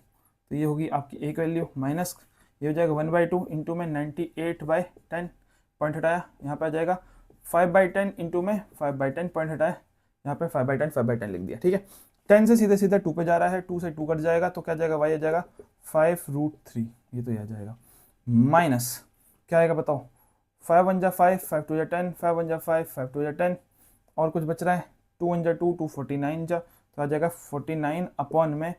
तो ये होगी आपकी एक वैल्यू, माइनस ये हो जाएगा 1/2 इंटू में 98/10, पॉइंट हटाया, यहाँ पे आ जाएगा 5/10 इंटू में 5/10, पॉइंट हटाया, यहाँ पे 5/10 लिख दिया, ठीक है। 10 से सीधे सीधे 2 पे जा रहा है, 2 से 2 कट जाएगा, तो क्या जाएगा? y आ जाएगा 5√3, ये तो यह आ जाएगा, माइनस क्या आएगा बताओ? 5 1 जा 5, 5 2 जा 10, 5 1 जा 5, 5 2 जा 10, और कुछ बच रहा है, 2 1 जा 2, 2 49 जा, तो आ जाएगा 49 अपॉन में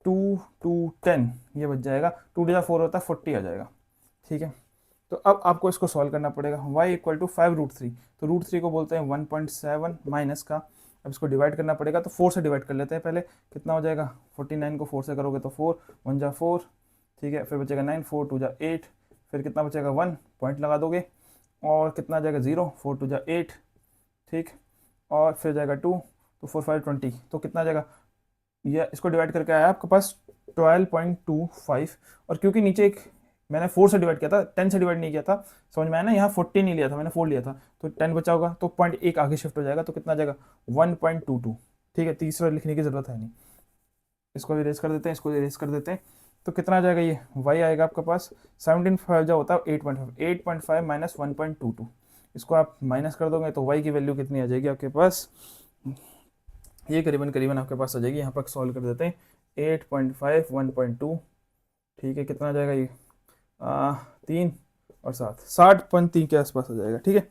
2 2 10 ये बच जाएगा, 2 टू 4 होता है 40 आ जाएगा। ठीक है, तो अब आपको इसको सॉल्व करना पड़ेगा। y इक्वल टू 5√3, तो √3 को बोलते हैं 1.7 माइनस का, अब इसको डिवाइड करना पड़ेगा, तो 4 से डिवाइड कर लेते हैं पहले। कितना हो जाएगा, 49 को 4 से करोगे तो 4 1 जा 4, ठीक है, फिर बचेगा 9 4 2 जा 8, फिर कितना बचेगा 1 पॉइंट लगा दोगे, और कितना आ जाएगा 0 4 2 जा 8, ठीक, और फिर जाएगा 2 तो 4 5 20, तो कितना आ जाएगा, ये इसको डिवाइड करके आया आपके पास 12.25, और क्योंकि नीचे एक मैंने 4 से डिवाइड किया था, 10 से डिवाइड नहीं किया था, समझ में आया ना, यहाँ 40 नहीं लिया था मैंने, 4 लिया था, तो 10 बचा होगा, तो 0.1 आगे शिफ्ट हो जाएगा, तो कितना आ जाएगा 1.22। ठीक है, तीसरा लिखने की जरूरत है नहीं, इसको इरेज कर देते हैं, इसको इरेज कर देते हैं, तो कितना आ जाएगा, ये y आएगा आपके पास 17.5 जो होता है 8.5, 8.5 माइनस 1.22, इसको आप माइनस कर दोगे तो y की वैल्यू कितनी आ जाएगी आपके पास, ये करीबन करीबन आपके पास आ जाएगी। यहाँ पर सॉल्व कर देते हैं, 8.5 1.2, ठीक है, कितना आ जाएगा ये 3 और 7 60.3 के आसपास आ जाएगा। ठीक है,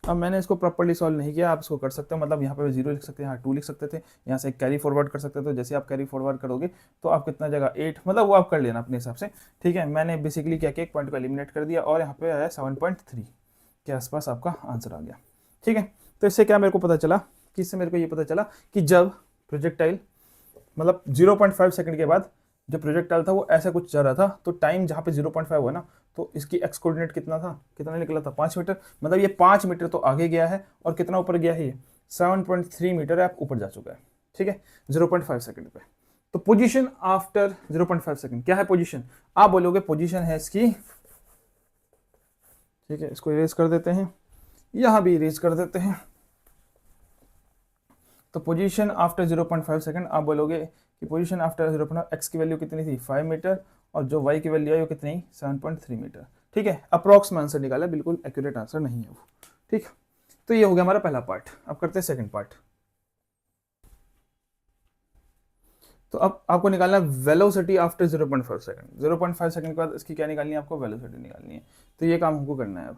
अब मैंने इसको प्रॉपर्ली सॉल्व नहीं किया, आप इसको कर सकते हो, मतलब यहाँ पे 0 लिख सकते हैं, यहाँ 2 लिख सकते थे, यहाँ से कैरी फॉरवर्ड कर सकते थे, तो जैसे आप कैरी फॉरवर्ड करोगे तो आप कितना जाएगा 8, मतलब वो आप कर लेना अपने हिसाब से। ठीक है, मैंने बेसिकली क्या किया, एक पॉइंट को एलिमिनेट कर दिया, और यहाँ पे आया 7.3 के आसपास आपका आंसर आ गया। ठीक है, तो इससे क्या मेरे को पता चला, कि इससे मेरे को ये पता चला कि जब प्रोजेक्टाइल मतलब 0.5 सेकंड के बाद जो प्रोजेक्टाइल था वो ऐसा कुछ जा रहा था, तो टाइम जहाँ पे 0.5 हुआ ना, तो इसकी एक्स कोऑर्डिनेट कितना था, कितना निकला था 5 मीटर, मतलब ये 5 मीटर तो आगे गया है, और कितना ऊपर गया है, ये 7.3 मीटर है, आप ऊपर जा चुका है। ठीक है, 0.5 सेकंड पे। तो पोजीशन आफ्टर 0.5 सेकंड क्या है, पोजीशन आप बोलोगे पोजीशन है इसकी, ठीक है, इसको इरेज कर देते हैं, यहाँ भी इरेज कर देते हैं, तो पोजीशन आफ्टर 0.5 सेकंड आप बोलोगे कि पोजीशन आफ्टर 0.5, एक्स की वैल्यू कितनी थी 5 मीटर, और जो वाई की वैल्यू है वो कितनी 7.3 मीटर। ठीक है, अप्रॉक्स में आंसर निकाला, बिल्कुल एक्यूरेट आंसर नहीं है वो। ठीक, तो ये हो गया हमारा पहला पार्ट। अब करते हैं सेकंड पार्ट। तो अब आपको निकालना है वेलोसिटी आफ्टर 0.5 सेकंड। 0.5 सेकंड के बाद इसकी क्या निकालनी है, आपको वेलोसिटी निकालनी है, तो ये काम हमको करना है अब।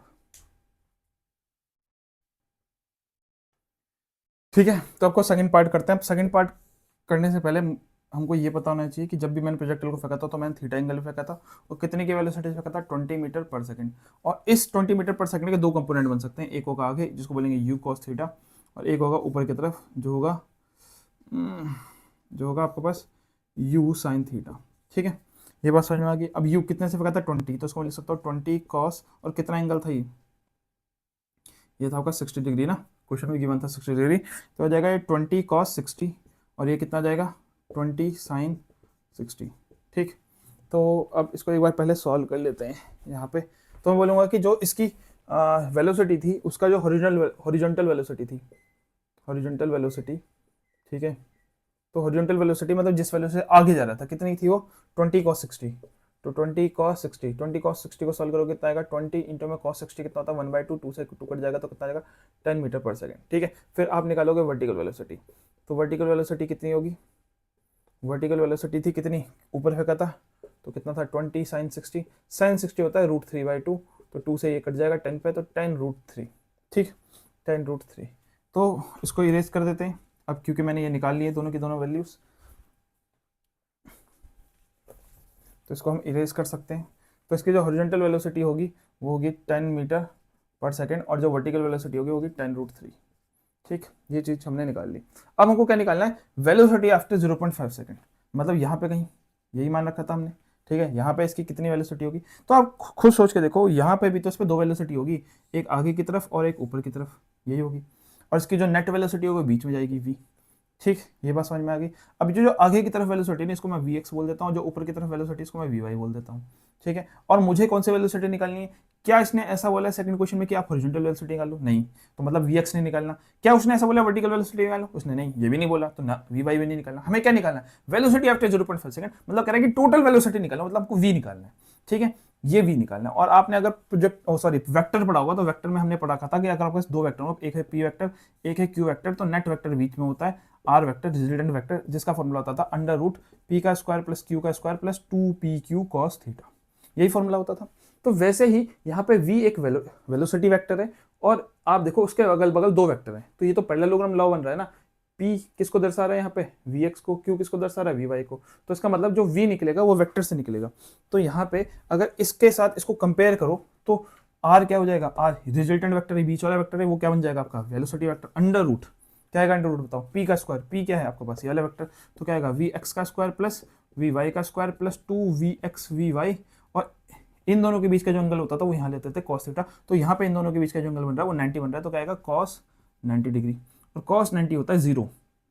ठीक है, तो आपको सेकंड पार्ट करते हैं। सेकंड पार्ट करने से पहले हमको ये पता होना चाहिए कि जब भी मैंने प्रोजेक्टाइल को फेंका था तो मैंने थीटा एंगल फेंका था, और कितने की वेलोसिटी फेंका था 20 मीटर पर सेकंड, और इस 20 मीटर पर सेकंड के दो कंपोनेंट बन सकते हैं, एक होगा आगे जिसको बोलेंगे यू कॉस थीटा, और एक होगा ऊपर की तरफ जो होगा आपके पास यू साइन थीटा। ठीक है, ये बात समझ में आ गई। अब यू कितने से फेंका था 20, तो उसको लिख सकता हूँ 20 कॉस, और कितना एंगल था ये था आपका 60 डिग्री ना, क्वेश्चन में गिवन था 60 डिग्री, तो हो जाएगा ये 20 कॉस 60, और ये कितना जाएगा 20 साइन 60। ठीक, तो अब इसको एक बार पहले सॉल्व कर लेते हैं यहाँ पे। तो मैं बोलूँगा कि जो इसकी वेलोसिटी थी उसका जो हॉरिजॉन्टल वेलोसिटी थी, हॉरिजॉन्टल वेलोसिटी, ठीक है, तो हॉरिजॉन्टल वेलोसिटी मतलब जिस वेलोसिटी से आगे जा रहा था कितनी थी वो 20 cos 60, तो 20 cos 60, 20 cos 60 को सॉल्व करोगे कितना आएगा 20 इंटू में cos 60 कितना होता है 1/2, 2 से 2 कट जाएगा तो कितना आएगा 10 मीटर पर सेकंड। ठीक है, फिर आप निकालोगे वर्टिकल वेलोसिटी, तो वर्टिकल वेलोसिटी कितनी होगी, वर्टिकल वेलोसिटी थी कितनी, ऊपर फेंका था तो कितना था 20 साइन 60, साइन 60 होता है √3/2, तो 2 से ये कट जाएगा 10 पे, तो 10√3। ठीक, 10√3, तो इसको इरेज कर देते हैं अब, क्योंकि मैंने ये निकाल लिए दोनों की दोनों वैल्यूज, तो इसको हम इरेज कर सकते हैं। तो इसकी जो हॉरिजॉन्टल वेलोसिटी होगी वो होगी 10 मीटर पर सेकंड, और जो वर्टिकल वेलोसिटी होगी 10√3। ठीक, ये चीज़ हमने निकाल ली। अब हमको क्या निकालना है, वेलोसिटी आफ्टर 0.5 सेकंड, मतलब यहाँ पे कहीं यही मान रखा था हमने। ठीक है, यहाँ पे इसकी कितनी वेलोसिटी होगी, तो आप खुद सोच के देखो, यहाँ पे भी तो इस पर दो वेलोसिटी होगी, एक आगे की तरफ और एक ऊपर की तरफ, यही होगी, और इसकी जो नेट वेलोसिटी होगी बीच में जाएगी v। ठीक, ये बात समझ में आ गई। अब जो आगे की तरफ वेलोसिटी है इसको मैं vx बोल देता हूँ, जो ऊपर की तरफ वेलोसिटी इसको मैं vy बोल देता हूँ। ठीक है, और मुझे कौन सी वेलोसिटी निकालनी है, क्या इसने ऐसा बोला है सेकंड क्वेश्चन में कि आप हॉरिजॉन्टल वेलोसिटी निकालो, नहीं, तो मतलब vx नहीं निकालना। क्या उसने ऐसा बोला वर्टिकल वेलोसिटी निकालो, उसने नहीं, ये भी नहीं बोला, तो ना vy भी नहीं निकालना। हमें क्या निकालना है, वेलोसिटी आफ्टर 0.5 सेकंड, मतलब कह रहा है कि टोटल वेलोसिटी निकालना, मतलब आपको v निकालना है। ठीक है, ये v निकालना है। और आपने अगर वेक्टर पढ़ा होगा तो वेक्टर में हमने पढ़ा था कि अगर आपके पास दो वेक्टर हो, एक है p वेक्टर एक है q वेक्टर, तो नेट वेक्टर बीच में होता है r वेक्टर, रिजल्टेंट वेक्टर, जिसका फॉर्मूला होता था √p का स्क्वायर प्लस q का square plus 2pq cos theta, यही फॉर्मूला होता था। तो वैसे ही यहाँ पे v एक वेलोसिटी वेक्टर है, और आप देखो उसके अगल बगल दो वेक्टर हैं, तो ये तो पैरेललोग्राम लॉ बन रहा है ना, P किसको दर्शा रहा है यहाँ पे, Vx को, Q किसको दर्शा रहा है, Vy को। तो इसका मतलब जो V निकलेगा वो वेक्टर से निकलेगा। तो यहाँ पे अगर इसके साथ इसको कंपेयर करो तो R क्या हो जाएगा, R रिजल्टेंट वेक्टर है, बीच वाला वेक्टर है, वो क्या बन जाएगा आपका वेलोसिटी वेक्टर अंडर रूट, क्या आएगा अंडर रूट बताओ, P का स्क्वायर, P क्या है आपके पास ये वाला वेक्टर, तो क्या आएगा Vx का स्क्वायर प्लस Vy का स्क्वायर प्लस 2Vx Vy, और इन दोनों के बीच का जो एंगल होता था वो यहाँ लेते थे cos थीटा। तो यहाँ पे इन दोनों के बीच का जो एंगल बन रहा है वो 90 बन रहा है, तो क्या आएगा cos 90 डिग्री, और cos 90 होता है 0,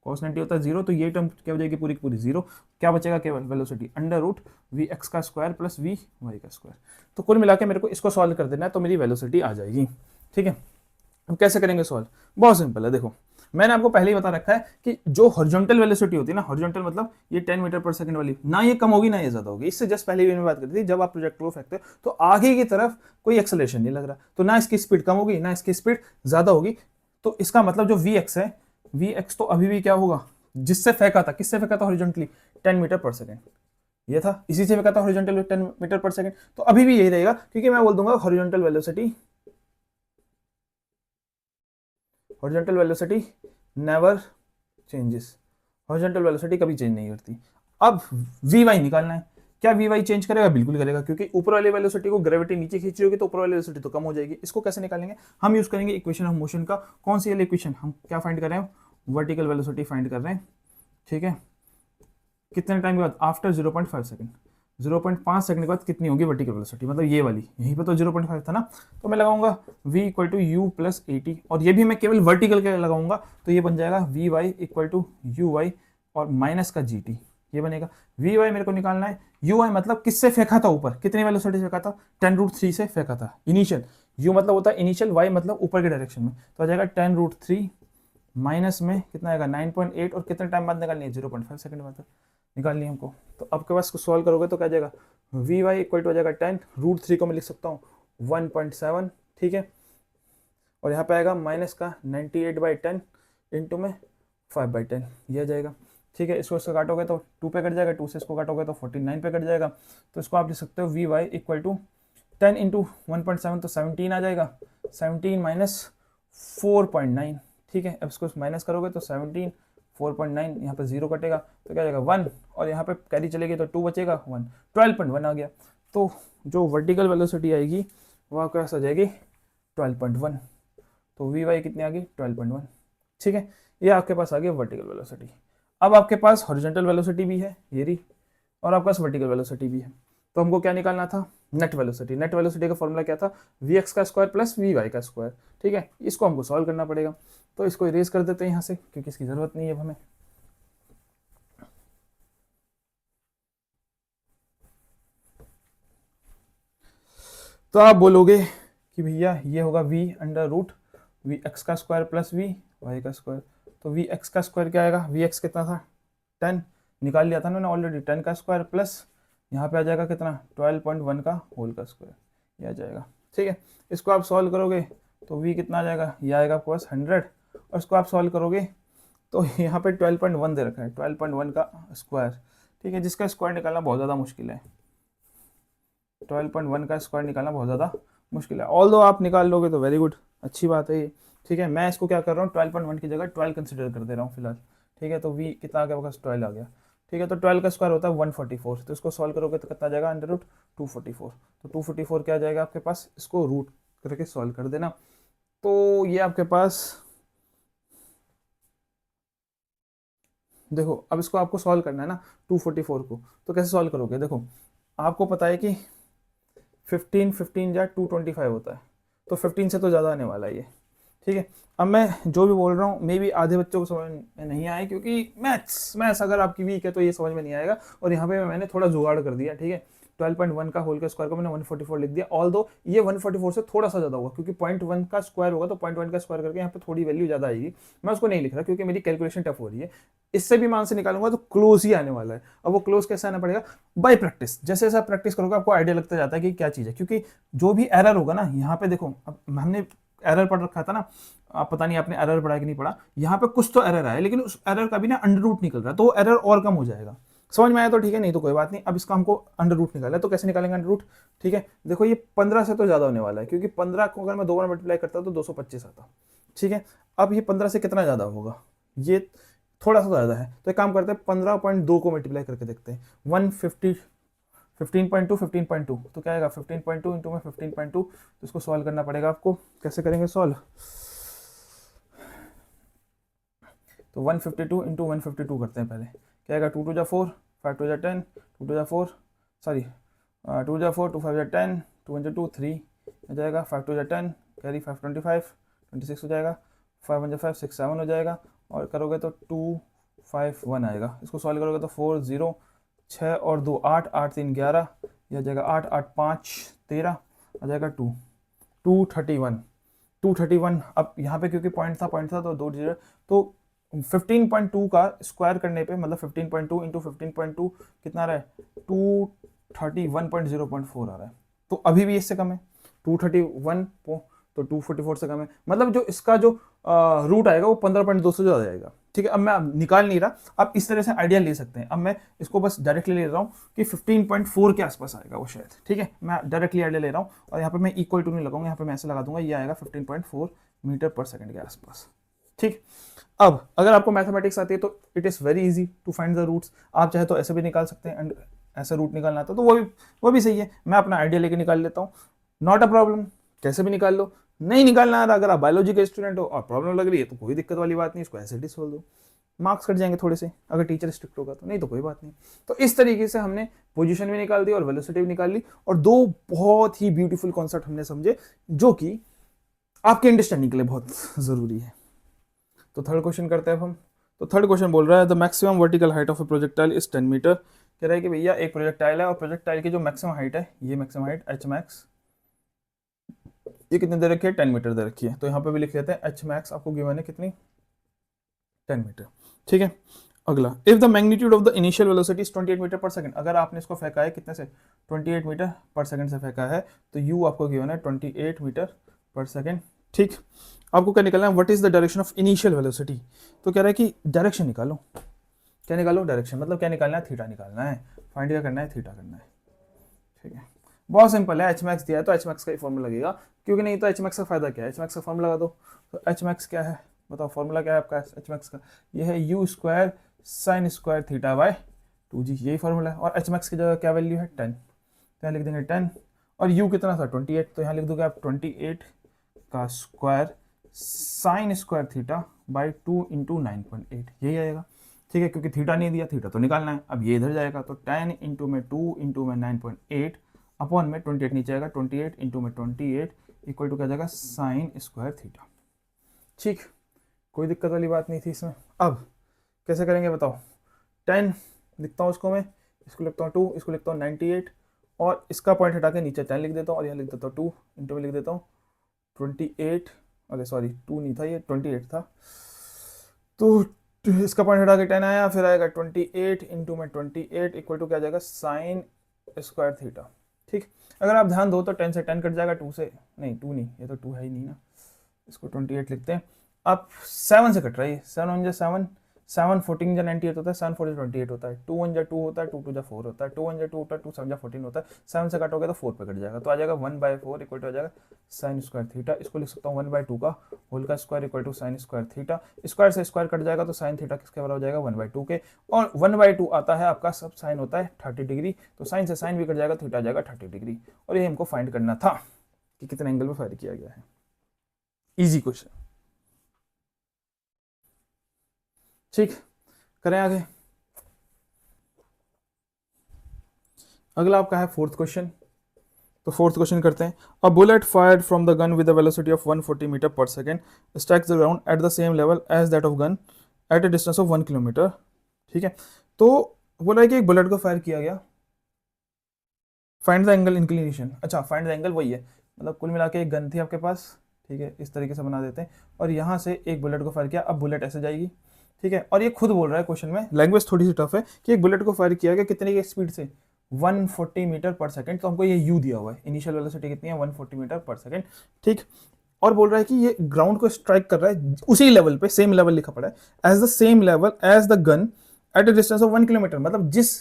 cos 90 होता है 0, तो ये टर्म क्या हो जाएगी पूरी की पूरी 0, क्या बचेगा केवल वेलोसिटी अंडर रूट Vx का स्क्वायर प्लस Vy का स्क्वायर। तो कुल मिला के मेरे को इसको सॉल्व कर देना है तो मेरी वेलोसिटी आ जाएगी। ठीक है, हम कैसे करेंगे सॉल्व, बहुत सिंपल है। देखो मैंने आपको पहले ही बता रखा है कि जो हॉरिजॉन्टल वेलोसिटी होती है ना, हॉरिजॉन्टल मतलब ये 10 मीटर पर सेकंड वाली, ना ये कम होगी ना ये ज्यादा होगी। इससे जस्ट पहले भी मैंने बात करी थी, जब आप प्रोजेक्टर को फेंकते हो तो आगे की तरफ कोई एक्सेलरेशन नहीं लग रहा, तो ना इसकी स्पीड कम होगी ना इसकी स्पीड ज्यादा होगी। तो इसका मतलब जो Vx है, Vx तो अभी भी क्या होगा, जिससे फेंका था, किससे फेंका था हॉरिजॉन्टली 10 मीटर पर सेकंड, ये था, इसी से फेंका था हॉरिजॉन्टल 10 मीटर पर सेकंड, तो अभी भी यही रहेगा, क्योंकि मैं बोल दूंगा horizontal velocity never changes, horizontal velocity कभी चेंज नहीं करती। अब Vy निकालना है, क्या Vy चेंज करेगा, बिल्कुल करेगा, क्योंकि ऊपर वाली वेलोसिटी को ग्रेविटी नीचे खींच रही होगी तो ऊपर वाली वेलोसिटी तो कम हो जाएगी। इसको कैसे निकालेंगे, हम यूज करेंगे इक्वेशन ऑफ मोशन का। कौन सी वाली इक्वेशन, हम क्या फाइंड कर रहे हैं, वर्टिकल वेलोसिटी फाइंड कर रहे हैं। ठीक है, कितने टाइम के बाद, आफ्टर 0.5 सेकंड, 0.5 सेकंड के बाद कितनी होगी वर्टिकल वेलोसिटी, मतलब ये वाली, यहीं पे तो 0.5 था ना, तो मैं लगाऊंगा v equal to u plus 80, और ये भी मैं केवल वर्टिकल के लगाऊंगा, तो ये बन जाएगा vy equal to u y और माइनस का gt, ये बनेगा। vy मेरे को निकालना है, ui मतलब किससे फेंका था ऊपर, कितनी वेलोसिटी फेंका था, 10√3 से फेंका था इनिशियल, u मतलब होता है इनिशियल, y मतलब ऊपर के डायरेक्शन में, तो आ जाएगा 10√3 माइनस में कितना आएगा 9.8, और कितने टाइम बाद निकालनी है, 0.5 सेकंड बाद निकालनी है हमको। तो आपके पास को सॉल्व करोगे तो क्या जाएगा, Vy इक्वल टू आ जाएगा 10√3 को मैं लिख सकता हूँ 1.7, ठीक है, और यहाँ पे आएगा माइनस का 98/10 इंटू में 5/10, ये आ जाएगा। ठीक है, इसको काटोगे तो 2 पे कट जाएगा, 2 से इसको काटोगे तो 49 पे कट जाएगा, तो इसको आप लिख सकते हो Vy इक्वल टू 10 इंटू 1.7 तो 17 आ जाएगा, 17 माइनस 4.9, ठीक है, अब इसको माइनस करोगे तो 17 4.9, यहाँ पे 0 कटेगा तो क्या जाएगा 1, और यहाँ पे कैरी चलेगी तो 2 बचेगा 1, 12.1 आ गया। तो जो वर्टिकल वेलोसिटी आएगी वो आपके पास आ जाएगी 12.1, तो Vy कितनी आ गई 12.1। ठीक है, ये आपके पास आ गई वर्टिकल वेलोसिटी। अब आपके पास हॉरिजॉन्टल वेलोसिटी भी है ये रही, और आपके पास वर्टिकल वेलोसिटी भी है, तो हमको क्या निकालना था, नेट वेलोसिटी। नेट वेलोसिटी का फॉर्मूला क्या था, Vx का स्क्वायर प्लस Vy का स्क्वायर। ठीक है, इसको हमको सॉल्व करना पड़ेगा, तो इसको इरेज कर देते हैं यहाँ से, क्योंकि इसकी जरूरत नहीं है अब हमें। तो आप बोलोगे कि भैया ये होगा v अंडर रूट Vx का स्क्वायर प्लस Vy का स्क्वायर, तो Vx का स्क्वायर क्या आएगा, Vx कितना था 10 निकाल लिया था ना ऑलरेडी, 10 का स्क्वायर प्लस यहाँ पे आ जाएगा कितना 12.1 का होल का स्क्वायर, ये आ जाएगा। ठीक है, इसको आप सॉल्व करोगे तो v कितना आ जाएगा, ये आएगा आपके पास 100, और इसको आप सॉल्व करोगे तो यहाँ पे 12.1 दे रखा है, 12.1 का स्क्वायर। ठीक है, जिसका स्क्वायर निकालना बहुत ज़्यादा मुश्किल है, 12.1 का स्क्वायर निकालना बहुत ज़्यादा मुश्किल है। ऑल दो आप निकाल लोगे तो वेरी गुड, अच्छी बात है ये। ठीक है, मैं इसको क्या कर रहा हूँ 12.1 की जगह 12 कंसिडर कर दे रहा हूँ फिलहाल। ठीक है, तो v कितना आ गया आपका 12 आ गया। ठीक है, तो 12 का स्क्वायर होता है 144, तो इसको सॉल्व करोगे तो कितना आ जाएगा अंडर रूट 244, तो 244 क्या आ जाएगा आपके पास, इसको रूट करके सॉल्व कर देना, तो ये आपके पास देखो, अब इसको आपको सॉल्व करना है ना 244 को, तो कैसे सॉल्व करोगे, देखो आपको पता है कि 15 या 225 होता है, तो 15 से तो ज़्यादा आने वाला है ये। ठीक है, अब मैं जो भी बोल रहा हूँ मे बी आधे बच्चों को समझ में नहीं आए, क्योंकि मैथ्स अगर आपकी वीक है तो ये समझ में नहीं आएगा, और यहाँ पे मैंने थोड़ा जुगाड़ कर दिया। ठीक है, 12.1 का होल का स्क्वायर को मैंने 144 लिख दिया, ऑल दो ये 144 से थोड़ा सा ज़्यादा होगा, क्योंकि 0.1 का स्क्वायर होगा तो 0.1 का स्क्वायर करके यहाँ पे थोड़ी वैल्यू ज़्यादा आएगी, मैं उसको नहीं लिख रहा क्योंकि मेरी कैलकुलेशन टफ हो रही है। इससे भी मान से निकालूंगा तो क्लोज ही आने वाला है। अब वो क्लोज कैसे आना पड़ेगा, बाय प्रैक्टिस, जैसे जैसे आप प्रैक्टिस करोगे आपको आइडिया लगता जाता है कि क्या चीज़ है, क्योंकि जो भी एरर होगा ना, यहाँ पे देखो अब हमने एरर पढ़ रखा था ना, आप पता नहीं आपने एरर पढ़ा कि नहीं पढ़ा, यहाँ पे कुछ तो एरर आया, लेकिन उस एरर का भी ना अंडर रूट निकल रहा है, तो वो एरर और कम हो जाएगा। समझ में आया तो ठीक है, नहीं तो कोई बात नहीं। अब इसका हमको अंडर रूट निकालना है, तो कैसे निकालेंगे अंडर रूट। ठीक है, देखो ये 15 से तो ज़्यादा होने वाला है, क्योंकि 15 को अगर मैं 2 बार मल्टीप्लाई करता तो 225 आता। ठीक है, अब ये 15 से कितना ज़्यादा होगा, ये थोड़ा सा ज़्यादा है। तो एक काम करते हैं 15.2 को मल्टीप्लाई करके देखते हैं। 150 15.2 15.2 तो क्या आएगा 15.2 इंटू में 15.2। तो इसको सॉल्व करना पड़ेगा आपको। कैसे करेंगे सॉल्व? तो 152 इंटू 152 करते हैं पहले। क्या आएगा 2 2 जा 4 5 2 जा 10 2 2 जा 4 सॉरी 2 जा 4 2 5 जा 10 2 1 जा 2 3 हो जाएगा 5 2 जा 10 कैरी 5 25 26 हो जाएगा 5 1 जा 5 6 7 हो जाएगा और करोगे तो 2 5 1 आएगा। इसको सॉल्व करोगे तो 4 0 6 और 2 8 8 3 11 यह जाएगा 8 8 5 13 आ जाएगा 2 231 231। अब यहाँ पे क्योंकि पॉइंट था तो 2 जीरो तो 15.2 का स्क्वायर करने पे मतलब 15.2 इंटू 15.2 कितना आ रहा है 231.0.4 आ रहा है। तो अभी भी इससे कम है 231 तो 244 से कम है। मतलब जो इसका जो रूट आएगा वो 15.2 से ज़्यादा आएगा। ठीक है, अब मैं निकाल नहीं रहा, अब इस तरह से आइडिया ले सकते हैं। अब मैं इसको बस डायरेक्टली ले रहा हूँ कि 15.4 के आसपास आएगा वो शायद। ठीक है, मैं डायरेक्टली आइडिया ले रहा हूँ और यहाँ पे मैं इक्वल टू नहीं लगाऊंगा, यहाँ पे मैं ऐसे लगा दूंगा, ये आएगा 15.4 मीटर पर सेकंड के आसपास। ठीक, अब अगर आपको मैथमेटिक्स आती है तो it is very easy to find the roots. आप चाहे तो ऐसे भी निकाल सकते हैं एंड ऐसा रूट निकालना आता तो वो भी सही है। मैं अपना आइडिया लेके निकाल लेता हूँ, नॉट अ प्रॉब्लम, कैसे भी निकाल लो। नहीं निकालना आ रहा, अगर आप बायोलॉजी के स्टूडेंट हो और प्रॉब्लम लग रही है तो कोई दिक्कत वाली बात नहीं, इसको ऐसे ही सोल्व दो, मार्क्स कट जाएंगे थोड़े से अगर टीचर स्ट्रिक्ट होगा तो, नहीं तो कोई बात नहीं। तो इस तरीके से हमने पोजीशन भी निकाल दी और वेलोसिटी भी निकाल ली और दो बहुत ही ब्यूटीफुल कॉन्सेप्ट हमने समझे जो कि आपके अंडरस्टैंडिंग के लिए बहुत जरूरी है। तो थर्ड क्वेश्चन करते हैं अब हम। तो थर्ड क्वेश्चन बोल रहा है the maximum vertical height of a projectile is 10 metre. कह रहा है कि भैया एक प्रोजेक्टाइल है और प्रोजेक्टाइल की जो मैक्सिमम हाइट है, ये मैक्सिमम हाइट एच मैक्स, ये कितनी दे रखी है 10 मीटर दे रखी है। तो यहाँ पे भी लिख लेते हैं एच मैक्स आपको गिवन है कितनी 10 मीटर। ठीक है, अगला if the magnitude of the initial velocity is 28 metre पर सेकंड। अगर आपने इसको फेंका है कितने से 28 मीटर पर सेकंड से फेंका है तो यू आपको गिवन है 28 मीटर पर सेकंड। ठीक, आपको क्या निकालना है what is the direction of initial velocity. तो कह रहा है कि डायरेक्शन निकालो। क्या निकालो? डायरेक्शन। मतलब क्या निकालना है? थीटा निकालना है। फाइंड क्या करना है? थीटा करना है। ठीक है, बहुत सिंपल है। एच मैक्स दिया है तो एच मैक्स का ही फॉर्मूला लगेगा, क्योंकि नहीं तो एच मैक्स का फायदा क्या है? एच मैक्स का फॉर्मूला लगा दो। तो एच मैक्स क्या है बताओ? फॉर्मूला क्या है आपका एच मैक्स का? ये है u square sign square theta by 2g, यही फॉर्मूला है। और एच मैक्स की जगह क्या वैल्यू है 10, तो यहाँ लिख देंगे 10 और यू कितना था 28, तो यहाँ लिख दोगे आप 28 का square sine square theta by 2 into 9.8, यही आएगा। ठीक है, क्योंकि थीटा नहीं दिया, थीटा तो निकालना है। अब ये इधर जाएगा तो 10 इंटू में 2 इंटू में 9.8 अपॉन में 28 नीचे आएगा 28 इंटू में 28 इक्वल टू क्या जाएगा साइन स्क्वायर थीटा। ठीक, कोई दिक्कत वाली बात नहीं थी इसमें। अब कैसे करेंगे बताओ? 10 लिखता हूँ इसको मैं, इसको लिखता हूँ 2, इसको लिखता हूँ 98 और इसका पॉइंट हटा के नीचे 10 लिख देता हूँ और यहाँ लिख देता हूँ 2 इंटू में लिख देता हूँ 28, अरे सॉरी 2 नहीं था ये 28 था, तो इसका पॉइंट हटा के 10 आया, फिर आएगा 28 इंटू में 28 इक्वल टू क्या जाएगा साइन स्क्वायर थीटा। ठीक, अगर आप ध्यान दो तो 10 से 10 कट जाएगा, 2 से नहीं, 2 नहीं, ये तो 2 है ही नहीं ना, इसको 28 लिखते हैं। आप 7 से कट रहा है, 7 1 जा 7, 7 14 जा 98 होता है, 7 4 जा 28 होता है, 2 1 जा 2 होता है, 2 2 जा 4 होता है, 2 1 जा 2 होता है, 2 7 जा 14 होता है, 7 से कटोगे तो 4 पे कट जाएगा, तो आ जाएगा 1/4 इक्वल टू आ जाएगा साइन स्क्वायर थीटा। इसको लिख सकता हूँ 1/2 का होल का square equal to sine square theta. Square से स्क्वायर कट जाएगा तो साइन थीटा किसके बराबर हो जाएगा 1/2 के, और 1/2 आता है आपका सब साइन होता है 30 डिग्री, तो साइन से साइन भी कट जाएगा, थीटा आ जाएगा 30 डिग्री। और ये हमको फाइंड करना था कि कितने एंगल में फायर किया गया है। Easy question. ठीक, करें आगे। अगला आपका है फोर्थ क्वेश्चन। तो फोर्थ क्वेश्चन करते हैं। A bullet fired from the gun with a velocity of 140 metre पर second strikes the ground at the same level as that of gun at a distance of 1 kilometre. ठीक है, तो बोला है कि एक बुलेट को फायर किया गया, फाइंड द एंगल इंक्लिनेशन। अच्छा, फाइंड द एंगल वही है, मतलब कुल मिला के एक गन थी आपके पास, ठीक है, इस तरीके से बना देते हैं, और यहाँ से एक बुलेट को फायर किया। अब बुलेट ऐसे जाएगी, ठीक है, और ये खुद बोल रहा है क्वेश्चन में, लैंग्वेज थोड़ी सी टफ है, कि एक बुलेट को फायर किया गया कितने की स्पीड से 140 मीटर पर सेकंड। तो हमको ये यू दिया हुआ है, इनिशियल वेलोसिटी कितनी है 140 मीटर पर सेकंड। ठीक, और बोल रहा है कि ये ग्राउंड को स्ट्राइक कर रहा है उसी लेवल पे, सेम लेवल लिखा पड़ा है, as the same level as the gun at a distance of 1 kilometre. मतलब जिस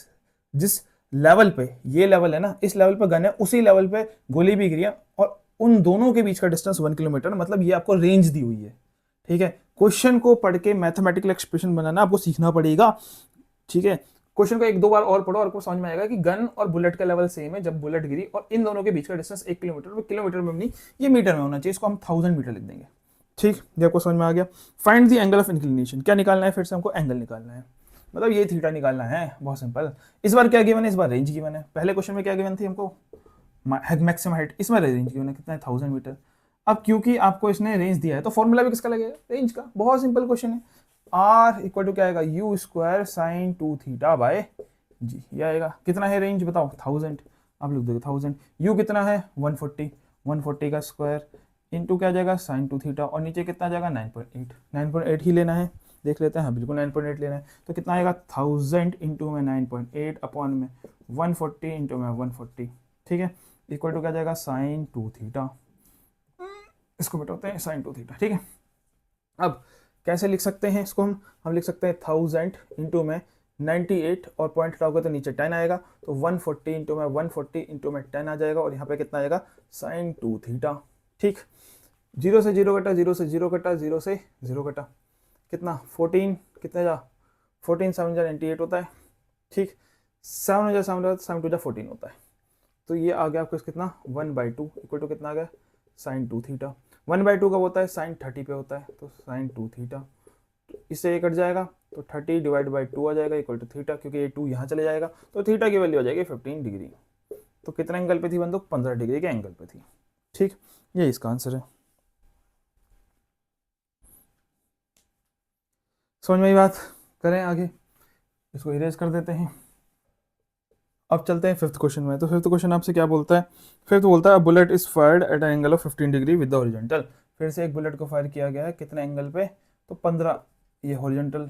जिस लेवल पे ये लेवल है ना, इस लेवल पे गन है, उसी लेवल पे गोली भी गिरी है, और उन दोनों के बीच का डिस्टेंस 1 किलोमीटर, मतलब ये आपको रेंज दी हुई है। ठीक है, क्वेश्चन को पढ़ के मैथमेटिकल एक्सप्रेशन बनाना आपको सीखना पड़ेगा, ठीक है। क्वेश्चन को एक दो बार और पढ़ो और आपको समझ में आएगा कि गन और बुलेट का लेवल सेम है जब बुलेट गिरी, और इन दोनों के बीच का डिस्टेंस 1 किलोमीटर, वो किलोमीटर में नहीं, ये मीटर में होना चाहिए, इसको हम 1000 मीटर लिख देंगे, ठीक। ये आपको समझ में आ गया। Find the angle of inclination, क्या निकालना है, फिर से हमको एंगल निकालना है, मतलब ये थीटा निकालना है, बहुत सिंपल। इस बार क्या गिवन है, इस बार रेंज गिवन है। पहले क्वेश्चन में क्या गिवन थी हमको, मैक्सिमम हाइट, इसमें रेंज गिवन है कितना है, 1000 मीटर। अब क्योंकि आपको इसने रेंज दिया है तो फॉर्मूला भी किसका लगेगा, रेंज का। बहुत सिंपल क्वेश्चन है, आर इक्वल टू क्या आएगा, u square sine 2 theta by g, ये आएगा। कितना है रेंज बताओ, 1000, आप लिख दोगे 1000। यू कितना है 140, 140 का स्क्वायर इंटू क्या जाएगा साइन 2 थीटा, और नीचे कितना जाएगा 9.8, 9.8 ही लेना है, देख लेते हैं। हाँ बिल्कुल 9.8 लेना है, तो कितना आएगा 1000 इंटू में 9.8 अपॉन में 140 इंटू में 140, ठीक है, इक्वल टू क्या जाएगा साइन 2 थीटा, इसको मिटाते हैं साइन 2 थीटा, ठीक है। अब कैसे लिख सकते हैं इसको, हम लिख सकते हैं 1000 इंटू में 98 और पॉइंट हटाओगे तो नीचे 10 आएगा, तो 140 इंटू में 140 इंटू में 10 आ जाएगा, और यहाँ पे कितना आएगा साइन 2 थीटा, ठीक। 0 से 0 कटा, 0 से 0 कटा, 0 से 0 कटा, कितना 14, कितना जा 14 7 जा 98 होता है, ठीक। 7 जा 7 7 2 जा 14 होता है, तो ये आ गया आपको कितना 1/2 इक्वल टू कितना आ गया साइन 2 थीटा। 1/2 कब होता है, साइन 30 पे होता है, तो साइन 2 थीटा, इससे ये कट जाएगा तो 30 डिवाइड बाई 2 आ जाएगा इक्वल टू थीटा, क्योंकि ये 2 यहाँ चले जाएगा, तो थीटा की वैल्यू आ जाएगी 15 डिग्री। तो कितना एंगल पे थी बंदूक, 15 डिग्री के एंगल पे थी, ठीक। ये इसका आंसर है। समझ में आई बात, करें आगे, इसको इरेज कर देते हैं। अब चलते हैं फिफ्थ क्वेश्चन में। तो फिफ्थ क्वेश्चन आपसे क्या बोलता है, फिफ्थ बोलता है bullet is fired at an angle of 15 degree with the horizontal. फिर से एक बुलेट को फायर किया गया है, कितने एंगल पे, तो 15, ये हॉरिजॉन्टल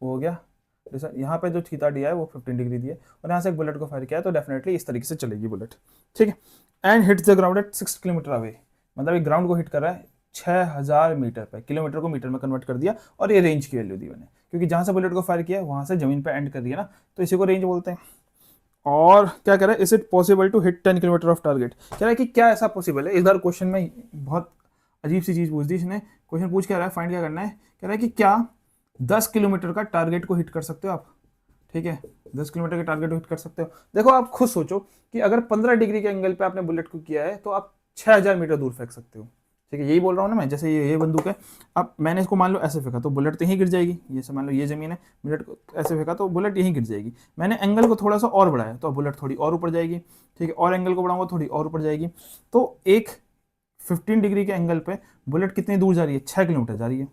हो गया, जैसा यहाँ पे जो थीटा दिया है वो 15 डिग्री दिया है, और यहाँ से एक बुलेट को फायर किया है, तो डेफिनेटली इस तरीके से चलेगी बुलेट, ठीक है। And hits the ground eight 6 kilometre away, मतलब एक ग्राउंड को हिट कर रहा है 6000 मीटर पे, किलोमीटर को मीटर में कन्वर्ट कर दिया, और ये रेंज की वैल्यू दी मैंने, क्योंकि जहाँ से बुलेट को फायर किया वहाँ से जमीन पे एंड कर दिया ना, तो इसी को रेंज बोलते हैं। और क्या कह रहा है, is it possible to hit 10 kilometre of target, कह रहा है कि क्या ऐसा पॉसिबल है। इस बार क्वेश्चन में बहुत अजीब सी चीज पूछ दी इसने, क्वेश्चन पूछ क्या रहा है, फाइंड क्या करना है, कह रहा है कि क्या 10 किलोमीटर का टारगेट को हिट कर सकते हो आप, ठीक है, 10 किलोमीटर के टारगेट को हिट कर सकते हो। देखो आप खुद सोचो कि अगर 15 डिग्री के एंगल पे आपने बुलेट को किया है तो आप 6000 मीटर दूर फेंक सकते हो, ठीक है, यही बोल रहा हूँ ना मैं। जैसे ये बंदूक है, अब मैंने इसको मान लो ऐसे फेंका तो बुलेट तो यहीं गिर जाएगी, ये से मान लो ये जमीन है, बुलेट को ऐसे फेंका तो बुलेट यहीं गिर जाएगी। मैंने एंगल को थोड़ा सा और बढ़ाया तो बुलेट थोड़ी और ऊपर जाएगी, ठीक है, और एंगल को बढ़ाऊंगा थोड़ी और ऊपर जाएगी। तो एक 15 डिग्री के एंगल पे बुलेट कितनी दूर जा रही है, 6 किलोमीटर जा रही है,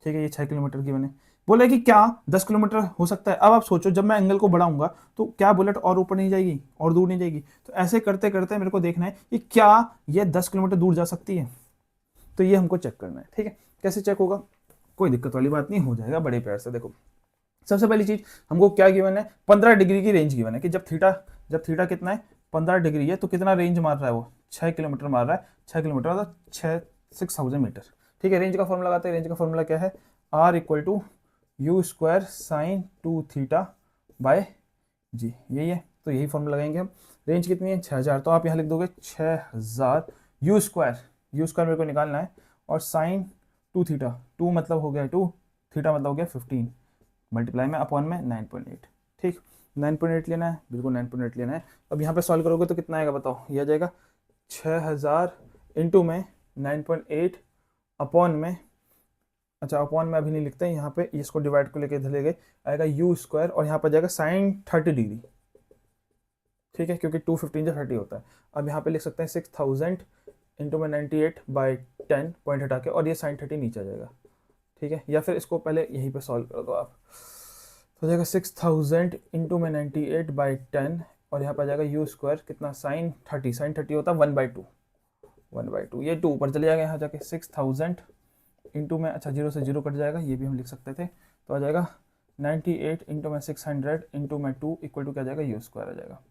ठीक है, ये 6 किलोमीटर की मैंने बोला कि क्या 10 किलोमीटर हो सकता है। अब आप सोचो जब मैं एंगल को बढ़ाऊंगा तो क्या बुलेट और ऊपर नहीं जाएगी और दूर नहीं जाएगी, तो ऐसे करते करते मेरे को देखना है कि क्या ये 10 किलोमीटर दूर जा सकती है, तो ये हमको चेक करना है, ठीक है। कैसे चेक होगा, कोई दिक्कत वाली बात नहीं, हो जाएगा बड़े प्यार से। देखो सबसे पहली चीज हमको क्या गिवन है, 15 डिग्री की रेंज गिवन है कि जब थीटा कितना है 15 डिग्री है, तो कितना रेंज मार रहा है वो 6 किलोमीटर मार रहा है, 6 किलोमीटर मतलब 6000 मीटर, ठीक है। रेंज का फॉर्मूला लगाते हैं, रेंज का फॉर्मूला क्या है, R equal to u square sine 2 theta by g, यही है, तो यही फॉर्मूला लगाएंगे हम। रेंज कितनी है 6000, तो आप यहाँ लिख दोगे 6000 यू स्क्वायर मेरे को निकालना है, और साइन 2 थीटा, 2 मतलब हो गया 2, थीटा मतलब हो गया 15, मल्टीप्लाई में अपॉन में 9.8, ठीक, 9.8 लेना है, बिल्कुल 9.8 लेना है। अब यहाँ पे सॉल्व करोगे तो कितना आएगा बताओ, ये आ जाएगा 6000 इंटू में 9.8 अपॉन में, अच्छा अपॉन में अभी नहीं लिखते हैं, यहाँ पे इसको डिवाइड को लेके इधर ले गए, आएगा यू स्क्वायर, और यहाँ पर जाएगा साइन 30 डिग्री, ठीक है, क्योंकि 215 जो 30 होता है। अब यहाँ पे लिख सकते हैं 6000 इंटू में 98/10 पॉइंट हटा के, और ये साइन 30 नीचे आ जाएगा, ठीक है, या फिर इसको पहले यहीं पे सॉल्व कर दो आप, तो जाएगा 6000 इंटू में 98/10, और यहाँ पर जाएगा यू स्क्वायर कितना साइन 30 होता है 1/2, ये 2 ऊपर चले जाएगा, यहाँ जाके 6000 इंटू में, अच्छा 0 से 0 कट जाएगा, ये भी हम लिख सकते थे, तो आ जाएगा 98 इंटू में 600 इंटू में 2 इक्वल टू क्या जाएगा यू स्क्वायर आ जाएगा,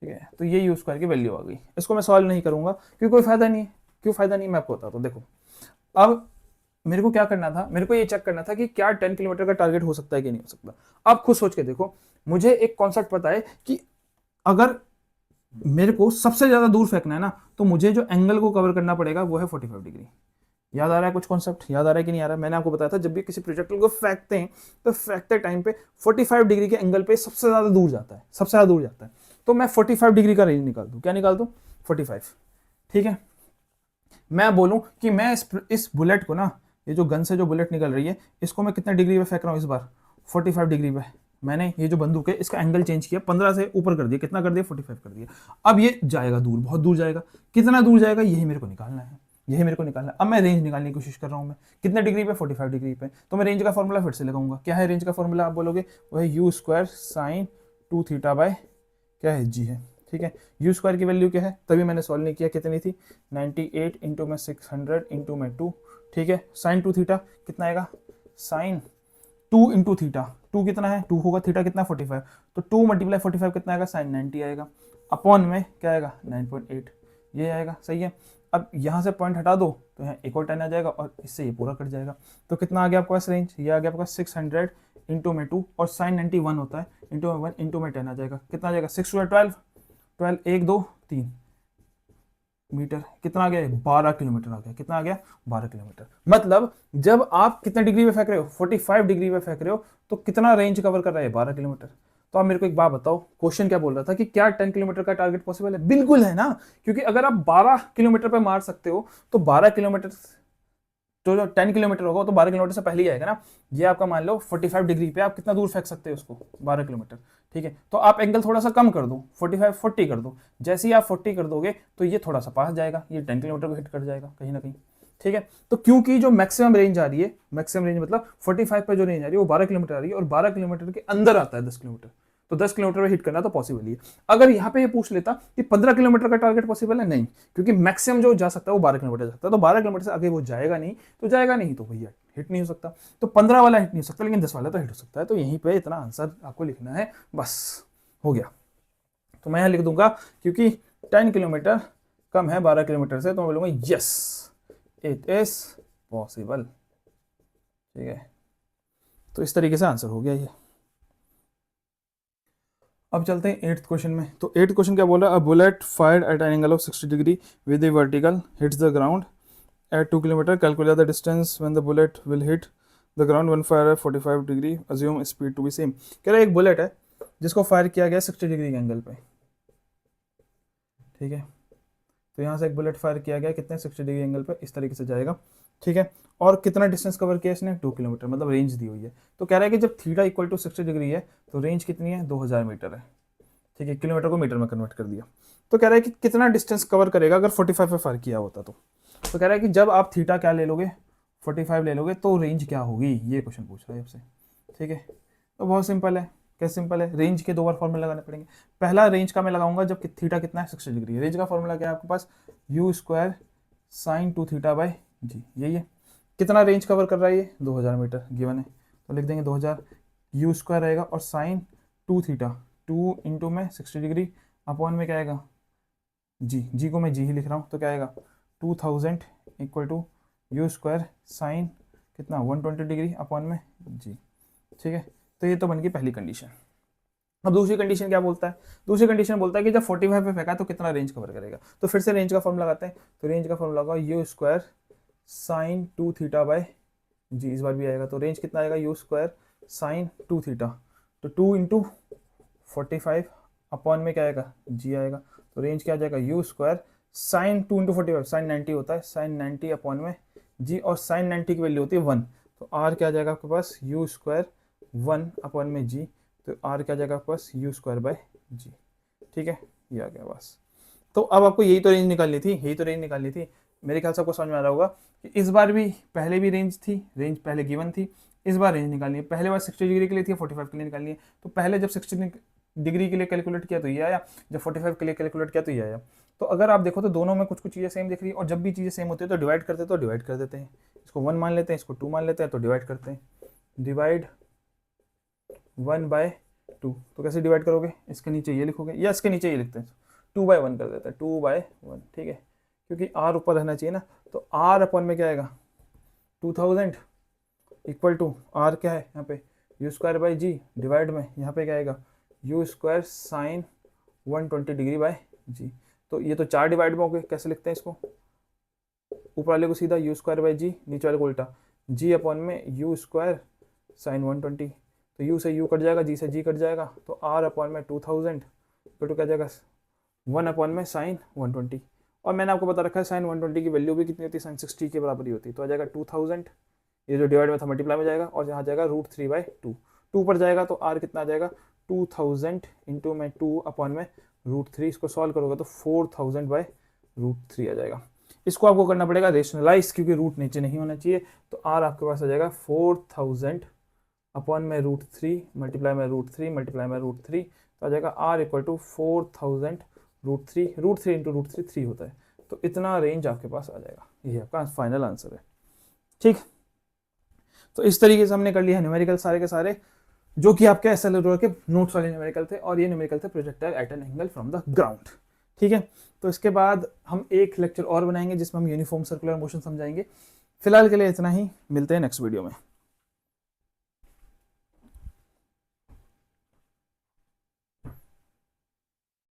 ठीक है। तो ये यू स्क्वायर की वैल्यू आ गई। इसको मैं सॉल्व नहीं करूंगा क्योंकि कोई फायदा नहीं है, क्यों फायदा नहीं मैं आपको बताता हूँ। देखो अब मेरे को क्या करना था, मेरे को ये चेक करना था कि क्या 10 किलोमीटर का टारगेट हो सकता है कि नहीं हो सकता। अब खुद सोच के देखो, मुझे एक कॉन्सेप्ट पता है कि अगर मेरे को सबसे ज्यादा दूर फेंकना है ना, तो मुझे जो एंगल को कवर करना पड़ेगा वो है 45 डिग्री, याद आ रहा है कुछ कॉन्सेप्ट, याद आ रहा है कि नहीं आ रहा है? मैंने आपको बताया था जब भी किसी प्रोजेक्टाइल को फेंकते हैं तो फेंकते टाइम पे 45 डिग्री के एंगल पे सबसे ज़्यादा दूर जाता है, सबसे ज़्यादा दूर जाता है। तो मैं 45 डिग्री का रेंज निकाल दूँ, क्या निकाल दूँ? 45। ठीक है, मैं बोलूँ कि मैं इस बुलेट को ना, ये जो गन से जो बुलेट निकल रही है, इसको मैं कितने डिग्री पे फेंक रहा हूँ इस बार? 45 डिग्री पे। मैंने ये जो बंदूक है इसका एंगल चेंज किया, 15 से ऊपर कर दिया, कितना कर दिया? 45 कर दिया। अब ये जाएगा दूर, बहुत दूर जाएगा। कितना दूर जाएगा यही मेरे को निकालना है, यही मेरे को निकालना है। अब मैं रेंज निकालने की कोशिश कर रहा हूँ, मैं कितने डिग्री पे? 45 डिग्री पे। तो मैं रेंज का फॉर्मूला फिर से लगाऊंगा। क्या है रेंज का फॉर्मूला? आप बोलोगे वो है u square sine 2 theta bye क्या है? जी है। ठीक है, यू स्क्वायर की वैल्यू क्या है? तभी मैंने सॉल्व नहीं किया, कितनी थी? 98 इंटू में 600 इंटू में 2। ठीक है, साइन 2 थीटा कितना आएगा? साइन 2 इंटू थीटा, 2 कितना है? 2 होगा, थीटा कितना? 45। तो 2 मल्टीप्लाई 45 कितना आएगा? साइन 90 आएगा। अपॉन में क्या आएगा? 9.8, ये आएगा। सही है। अब यहाँ से पॉइंट हटा दो तो यहाँ एक और 10 आ जाएगा और इससे ये पूरा कट जाएगा। तो कितना आ गया आपके पास रेंज? ये आ गया आपका 600 इंटू में 2 और साइन 91 होता है, इंटू में 1 इंटू में 10 आ जाएगा। कितना आ जाएगा? 6 12 12, 1 2 3 मीटर। कितना आ गया? 12 किलोमीटर आ गया। कितना आ गया? 12 किलोमीटर। मतलब जब आप कितने डिग्री पे फेंक रहे हो? 45 डिग्री पे फेंक रहे हो, तो कितना रेंज कवर कर रहा है? 12 किलोमीटर। तो आप मेरे को एक बात बताओ, क्वेश्चन क्या बोल रहा था कि क्या 10 किलोमीटर का टारगेट पॉसिबल है? बिल्कुल है ना, क्योंकि अगर आप 12 किलोमीटर पे मार सकते हो तो 12 किलोमीटर, तो जो 10 किलोमीटर होगा तो 12 किलोमीटर से पहले ही आएगा ना। ये आपका मान लो 45 डिग्री पे आप कितना दूर फेंक सकते हो उसको? 12 किलोमीटर। ठीक है, तो आप एंगल थोड़ा सा कम कर दो, 45 40 कर दो। जैसे ही आप 40 कर दोगे तो ये थोड़ा सा पास जाएगा, ये 10 किलोमीटर को हिट कर जाएगा कहीं ना कहीं। ठीक है, तो क्योंकि जो मैक्सिमम रेंज आ रही है, मैक्सिमम रेंज मतलब 45 पर जो रेंज आ रही है वो 12 किलोमीटर आ रही है, और 12 किलोमीटर के अंदर आता है 10 किलोमीटर, तो 10 किलोमीटर में हिट करना तो पॉसिबल ही है। अगर यहाँ पे ये पूछ लेता कि 15 किलोमीटर का टारगेट पॉसिबल है, नहीं, क्योंकि मैक्सिमम जो जा सकता है वो 12 किलोमीटर जा सकता है, तो 12 किलोमीटर से आगे वो जाएगा नहीं, तो जाएगा नहीं तो भैया हिट नहीं हो सकता। तो 15 वाला हिट नहीं हो सकता, लेकिन 10 वाला तो हिट हो सकता है। तो यहीं पे इतना आंसर आपको लिखना है, बस हो गया। तो मैं यहाँ लिख दूंगा क्योंकि 10 किलोमीटर कम है 12 किलोमीटर से, तो मैं बोलूंगा यस इट इज पॉसिबल। ठीक है, तो इस तरीके से आंसर हो गया ये। अब चलते हैं 8th क्वेश्चन में। तो 8th क्वेश्चन क्या बोल रहा है? A bullet fired at an angle of 60 degree with the vertical hits the ground at 2 kilometre, calculate the distance when the bullet will hit the ground when fire at 45 degree, assume speed to be same. कह रहा है एक बुलेट है जिसको फायर किया गया 60 डिग्री के एंगल पे। ठीक है, तो यहाँ से एक बुलेट फायर किया गया कितने? 60 डिग्री एंगल पे, इस तरीके से जाएगा। ठीक है, और कितना डिस्टेंस कवर किया इसने? 2 किलोमीटर, मतलब रेंज दी हुई है। तो कह रहा है कि जब थीटा इक्वल टू 60 डिग्री है तो रेंज कितनी है? 2000 मीटर है। ठीक है, किलोमीटर को मीटर में कन्वर्ट कर दिया। तो कह रहा है कि कितना डिस्टेंस कवर करेगा अगर 45 पे फायर किया होता तो कह रहा है कि जब आप थीटा क्या ले लोगे? 45 ले लोगे तो रेंज क्या होगी? ये क्वेश्चन पूछ रहा है आपसे। ठीक है, तो बहुत सिंपल है। कैसे सिंपल है? रेंज के 2 बार फॉर्मूला लगाने पड़ेंगे। पहला रेंज का मैं लगाऊंगा जब थीटा कितना है? 60 डिग्री है। रेंज का फॉर्मूला क्या है आपके पास? U square sine 2 theta by g, यही है। कितना रेंज कवर कर रहा है ये? 2000 मीटर गिवन है, तो लिख देंगे 2000। यू स्क्वायर रहेगा और साइन 2 थीटा, 2 इंटू में 60 डिग्री अपॉन में क्या आएगा? जी, जी को मैं जी ही लिख रहा हूँ, तो क्या आएगा? 2000 equal to u square sine कितना? 120 डिग्री अपॉन में जी। ठीक है, तो ये तो बन गई पहली कंडीशन। अब दूसरी कंडीशन क्या बोलता है? दूसरी कंडीशन बोलता है कि जब 45 पे फेंका तो कितना रेंज कवर करेगा। तो फिर से रेंज का फॉर्मूला लगाते हैं। तो रेंज का फॉर्मूला होगा u square sine 2 theta by g, इस बार भी आएगा। तो रेंज कितना आएगा? यू स्क्वायर साइन 2 थीटा, तो 2 इंटू 45 अपॉन में क्या आएगा? जी आएगा। तो रेंज क्या आ जाएगा? U square sine 2 into 45, sine 90 होता है, साइन 90 अपॉन में जी, और साइन 90 की वैल्यू होती है 1। तो आर क्या आ जाएगा आपके पास? यू स्क्वायर 1 अपॉन में जी, तो आर क्या आ जाएगा आपके पास? U square bye g. ठीक है, ये आ गया बस। तो अब आपको यही तो रेंज निकालनी थी, यही तो रेंज निकालनी थी। मेरे ख्याल से आपको समझ में आ रहा होगा कि इस बार भी पहले भी रेंज थी, रेंज पहले गिवन थी, इस बार रेंज निकालनी है। पहले बार 60 डिग्री के लिए थी, 45 के लिए निकालनी है। तो पहले जब 60 डिग्री के लिए कैलकुलेट किया तो ये आया, जब 45 के लिए कैलकुलेट किया तो ये आया। तो अगर आप देखो तो दोनों में कुछ कुछ चीज़ें सेम दिख रही है, और जब भी चीज़ें सेम होती है तो डिवाइड करते हैं, तो डिवाइड कर देते हैं। इसको 1 मान लेते हैं, इसको 2 मान लेते हैं, तो डिवाइड करते हैं। डिवाइड 1/2। तो कैसे डिवाइड करोगे? इसके नीचे ये लिखोगे या इसके नीचे ये लिखते हैं, 2/1 कर देते हैं, 2/1। ठीक है, क्योंकि आर ऊपर रहना चाहिए ना। तो आर अपॉन में क्या आएगा? 2000 इक्वल टू आर क्या है यहाँ पे? U square by g, divide में यहाँ पे क्या आएगा? U square sine 120 degree by g. तो ये तो 4 डिवाइड में हो गए। कैसे लिखते हैं इसको? ऊपर वाले को सीधा यू स्क्वायर बाई जी, नीचे वाले को उल्टा जी अपॉन में यू स्क्वायर साइन 120। तो यू से यू कट जाएगा, जी से जी कट जाएगा, तो आर अपॉन में 2000 तो क्या जाएगा 1 अपॉन में साइन 120। और मैंने आपको बता रखा है साइन 120 की वैल्यू भी कितनी होती है, साइन 60 के बराबर ही होती है। तो आ जाएगा 2000, ये जो डिवाइड में था मल्टीप्लाई में जाएगा, और यहाँ जाएगा √3/2। 2 पर जाएगा तो आर कितना आ जाएगा 2000 इंटू में 2 अपॉन में √3। इसको सॉल्व करोगे तो 4000/√3 आ जाएगा। इसको आपको करना पड़ेगा रेशनलाइज, क्योंकि रूट नीचे नहीं होना चाहिए। तो आर आपके पास आ जाएगा 4000 अपॉन में √3 मल्टीप्लाई में √3 मल्टीप्लाई में √3, तो आ जाएगा आर इक्वल टू 4000 √3 इंटू √3 3 होता है। तो इतना रेंज आपके पास आ जाएगा। ये आपका फाइनल आंसर है। ठीक, तो इस तरीके से हमने कर लिया है न्यूमेरिकल सारे के सारे, जो कि आपके SL के नोट्स वाले न्यूमेरिकल थे, और ये न्यूमेरिकल थे projectile eight an angle from the ground. ठीक है, तो इसके बाद हम एक लेक्चर और बनाएंगे जिसमें हम यूनिफॉर्म सर्कुलर मोशन समझाएंगे। फिलहाल के लिए इतना ही, मिलते हैं नेक्स्ट वीडियो में।